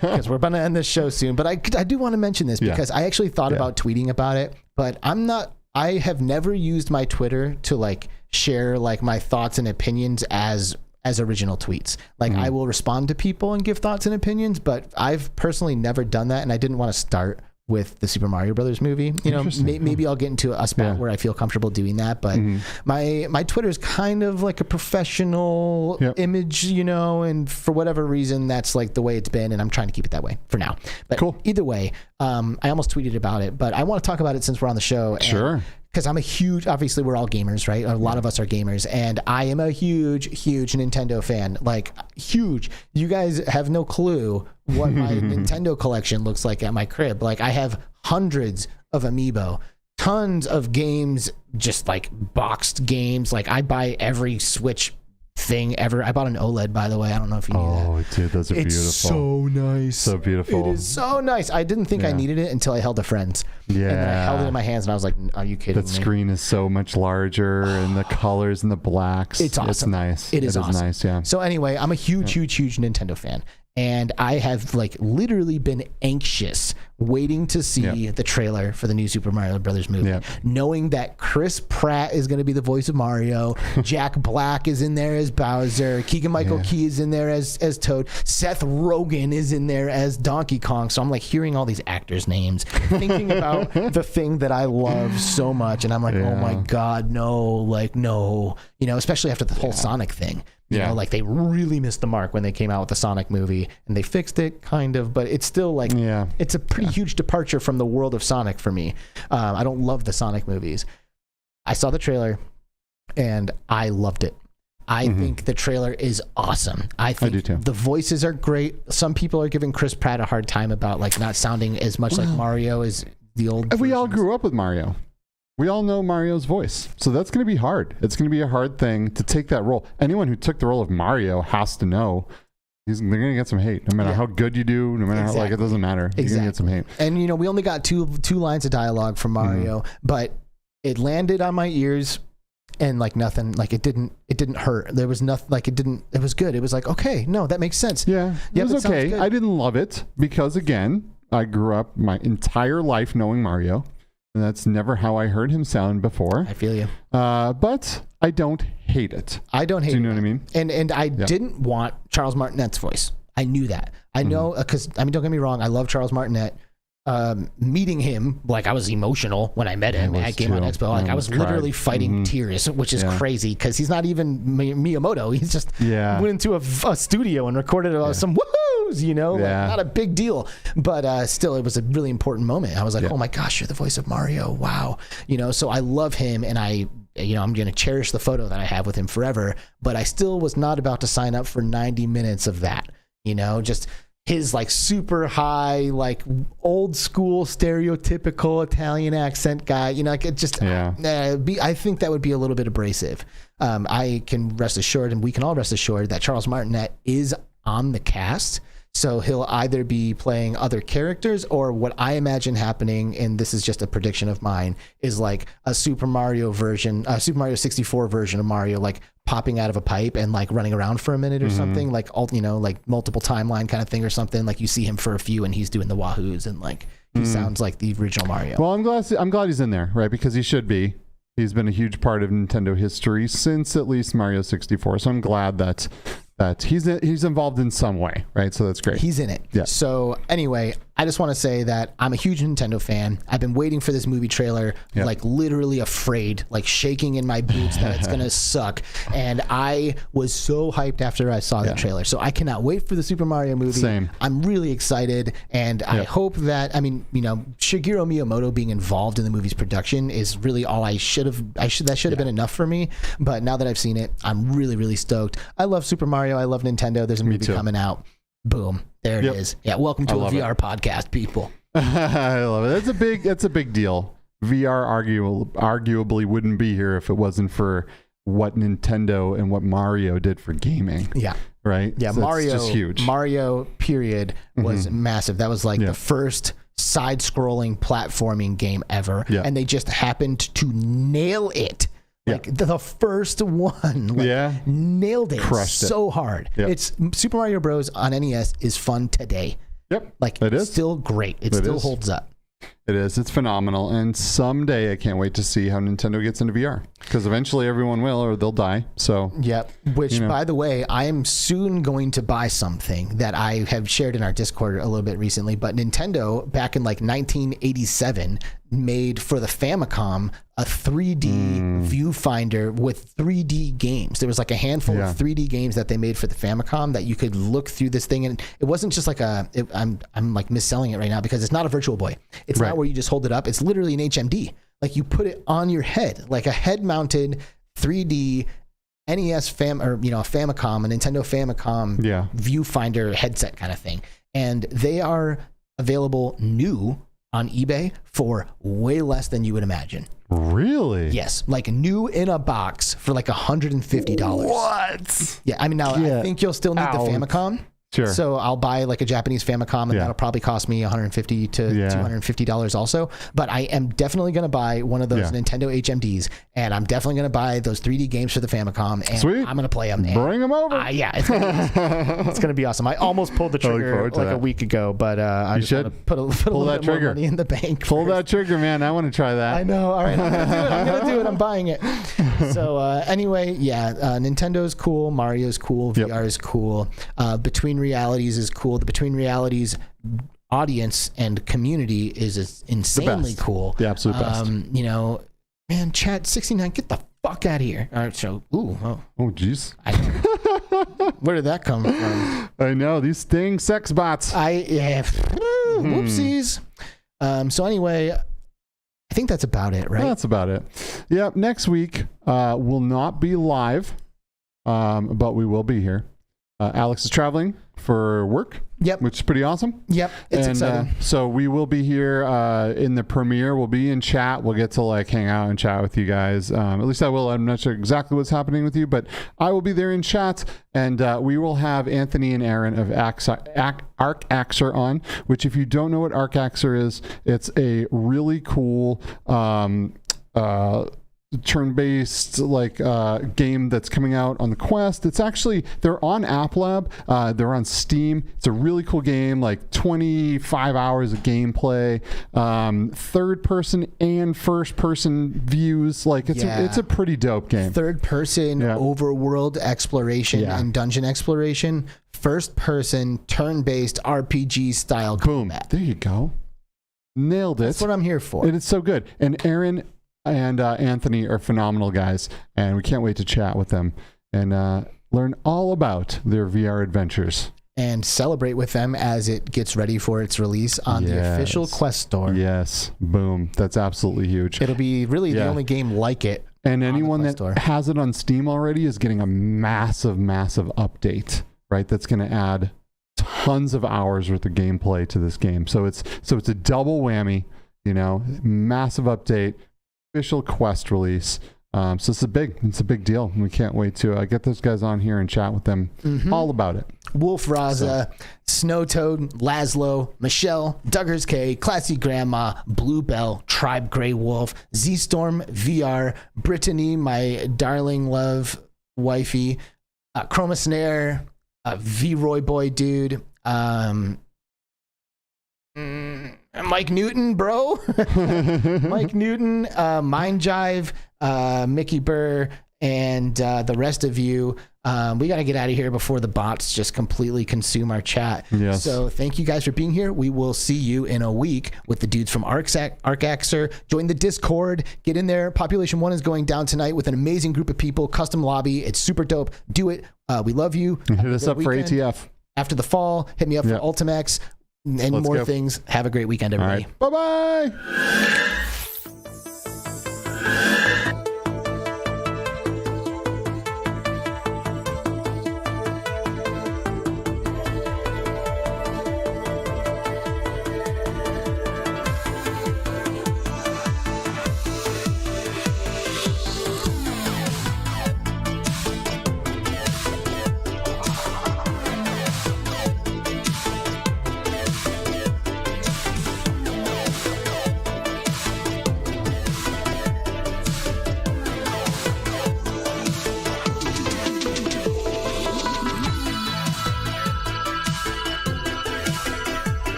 because we're about to end this show soon. But I do want to mention this because I actually thought about tweeting about it, but I have never used my Twitter to like share like my thoughts and opinions as original tweets. Like I will respond to people and give thoughts and opinions, but I've personally never done that, and I didn't want to start with the Super Mario Brothers movie. You know, maybe I'll get into a spot where I feel comfortable doing that, but my Twitter is kind of like a professional image, you know, and for whatever reason, that's like the way it's been, and I'm trying to keep it that way for now. But either way, I almost tweeted about it, but I want to talk about it since we're on the show. Because I'm a huge, obviously we're all gamers, right? A lot of us are gamers, and I am a huge Nintendo fan, like huge. You guys have no clue what my Nintendo collection looks like at my crib. Like I have hundreds of Amiibo, tons of games, just like boxed games. Like I buy every Switch thing ever. I bought an OLED, by the way. I don't know if you knew that. Oh, dude, those are beautiful. It's so nice. So beautiful. It is so nice. I didn't think I needed it until I held a friend's. Yeah. And then I held it in my hands and I was like, are you kidding me? That screen is so much larger and the colors and the blacks. It's awesome. It's nice. It is awesome. Nice, yeah. So anyway, I'm a huge Nintendo fan. And I have like literally been anxious waiting to see the trailer for the new Super Mario Brothers movie, knowing that Chris Pratt is going to be the voice of Mario, Jack Black is in there as Bowser, Keegan-Michael Key is in there as Toad, Seth Rogen is in there as Donkey Kong. So I'm like hearing all these actors' names, thinking about the thing that I love so much, and I'm like, oh my God, no, like no, you know, especially after the whole Sonic thing. You know, like they really missed the mark when they came out with the Sonic movie, and they fixed it kind of, but it's still like, it's a pretty huge departure from the world of Sonic for me. I don't love the Sonic movies. I saw the trailer and I loved it. I think the trailer is awesome. I think the voices are great. Some people are giving Chris Pratt a hard time about like not sounding as much like Mario as the old We all grew up with Mario. We all know Mario's voice, so that's going to be hard. It's going to be a hard thing to take that role. Anyone who took the role of Mario has to know they're going to get some hate, no matter how good you do, no matter how, like, it doesn't matter. You're going to get some hate. And, you know, we only got two lines of dialogue from Mario, but it landed on my ears and like nothing, like it didn't hurt. There was nothing, like it was good. It was like, okay, no, that makes sense. Yeah, it was okay. I didn't love it because, again, I grew up my entire life knowing Mario, and that's never how I heard him sound before. I feel you. But I don't hate it. I don't hate it. Do you know what I mean? And I didn't want Charles Martinet's voice. I knew that. I know, because, I mean, don't get me wrong, I love Charles Martinet. Meeting him, like, I was emotional when I met him at Game On Expo. Like, I was literally fighting tears, which is crazy because he's not even Miyamoto. He's just went into a studio and recorded some woohoos, you know, like, not a big deal. But still, it was a really important moment. I was like, oh my gosh, you're the voice of Mario. Wow. You know, so I love him, and I'm going to cherish the photo that I have with him forever. But I still was not about to sign up for 90 minutes of that, you know, just his like super high, like old school stereotypical Italian accent guy, you know, like it just, I think that would be a little bit abrasive. I can rest assured, and we can all rest assured, that Charles Martinet is on the cast. So he'll either be playing other characters, or what I imagine happening, and this is just a prediction of mine, is like a Super Mario 64 version of Mario, like popping out of a pipe and like running around for a minute or something, like like multiple timeline kind of thing or something. Like you see him for a few and he's doing the wahoos, and like he sounds like the original Mario. Well, I'm glad he's in there, right? Because he should be. He's been a huge part of Nintendo history since at least Mario 64. So I'm glad that he's involved in some way, right? So that's great. He's in it. Yeah. So anyway, I just want to say that I'm a huge Nintendo fan. I've been waiting for this movie trailer, like literally afraid, like shaking in my boots that it's going to suck. And I was so hyped after I saw that trailer. So I cannot wait for the Super Mario movie. Same. I'm really excited. And I hope that, I mean, you know, Shigeru Miyamoto being involved in the movie's production is really all that should have been enough for me. But now that I've seen it, I'm really, really stoked. I love Super Mario. I love Nintendo. There's a movie coming out. Boom. There it is. Yeah. Welcome to a VR podcast, people. I love it. That's a big deal. VR arguably wouldn't be here if it wasn't for what Nintendo and what Mario did for gaming. Yeah. Right? Yeah. So Mario, it's just huge. Mario period was massive. That was like the first side-scrolling platforming game ever. Yeah. And they just happened to nail it. Like the first one, nailed it. Crushed so it. Hard. Yep. It's Super Mario Bros. On NES is fun today. Yep. Like it is still great. It still holds up. It is. It's phenomenal. And someday I can't wait to see how Nintendo gets into VR, because eventually everyone will, or they'll die. So which, by the way, I am soon going to buy something that I have shared in our Discord a little bit recently. But Nintendo, back in like 1987, made for the Famicom a 3D viewfinder with 3D games. There was like a handful of 3D games that they made for the Famicom that you could look through this thing, and it wasn't just like I'm like misselling it right now because it's not a Virtual Boy. It's not where you just hold it up. It's literally an HMD. Like you put it on your head, like a head-mounted 3D NES a Famicom, a Nintendo Famicom viewfinder headset kind of thing. And they are available new on eBay for way less than you would imagine. Really? Yes, like new in a box for like $150. What? Yeah, I mean, now I think you'll still need the Famicom. Sure. So I'll buy like a Japanese Famicom, and that'll probably cost me $150 to $250 also. But I am definitely going to buy one of those Nintendo HMDs, and I'm definitely going to buy those 3D games for the Famicom, and I'm going to play them. Bring them over. It's going to be awesome. I almost pulled the trigger like a week ago, but I just want to put a little bit more money in the bank. Pull that trigger, man. I want to try that. I know. All right, I'm going to do it. I'm buying it. So anyway, Nintendo's cool. Mario's cool. VR is cool. Between Realities is cool. The Between Realities audience and community is insanely cool. The absolute best. You know, man, chat 69, get the fuck out of here. All right, so jeez. Where did that come from? I know, these Sting sex bots. Whoopsies. So anyway, I think that's about it, right? That's about it. Yeah, next week will not be live, but we will be here. Alex is traveling for work, which is pretty awesome. It's exciting. So we will be here in the premiere. We'll be in chat. We'll get to like hang out and chat with you guys. At least I will. I'm not sure exactly what's happening with you, but I will be there in chat, and we will have Anthony and Aaron of ArcAxer on, which, if you don't know what ArcAxer is, it's a really cool turn-based game that's coming out on the Quest. It's actually, they're on App Lab, they're on Steam. It's a really cool game, like 25 hours of gameplay, third person and first person views. Like it's a pretty dope game. Third person overworld exploration and dungeon exploration, first person turn-based RPG style combat. There you go. Nailed it. That's what I'm here for. It is so good. And Aaron and Anthony are phenomenal guys, and we can't wait to chat with them and learn all about their VR adventures and celebrate with them as it gets ready for its release on the official Quest store. Yes, boom, that's absolutely huge. It'll be really the only game like it. And anyone that has it on Steam already is getting a massive update, right? That's going to add tons of hours worth of gameplay to this game. So it's a double whammy, massive update. Official Quest release. So it's a big deal. We can't wait to get those guys on here and chat with them all about it. Wolf Raza, Snowtoad, Laszlo, Michelle, Duggars K, Classy Grandma, Bluebell, Tribe Grey Wolf, Z-Storm VR, Brittany, my darling love wifey, Chroma Snare, V-Roy Boy Dude, Mike Newton, bro. Mike Newton, Mind Jive, Mickey Burr, and the rest of you. We got to get out of here before the bots just completely consume our chat. Yes. So thank you guys for being here. We will see you in a week with the dudes from Arcaxer. Join the Discord. Get in there. Population 1 is going down tonight with an amazing group of people. Custom lobby. It's super dope. Do it. We love you. Hit us up for ATF. After the fall, hit me up for Ultimax. And more things. Have a great weekend, everybody. All right. Bye-bye.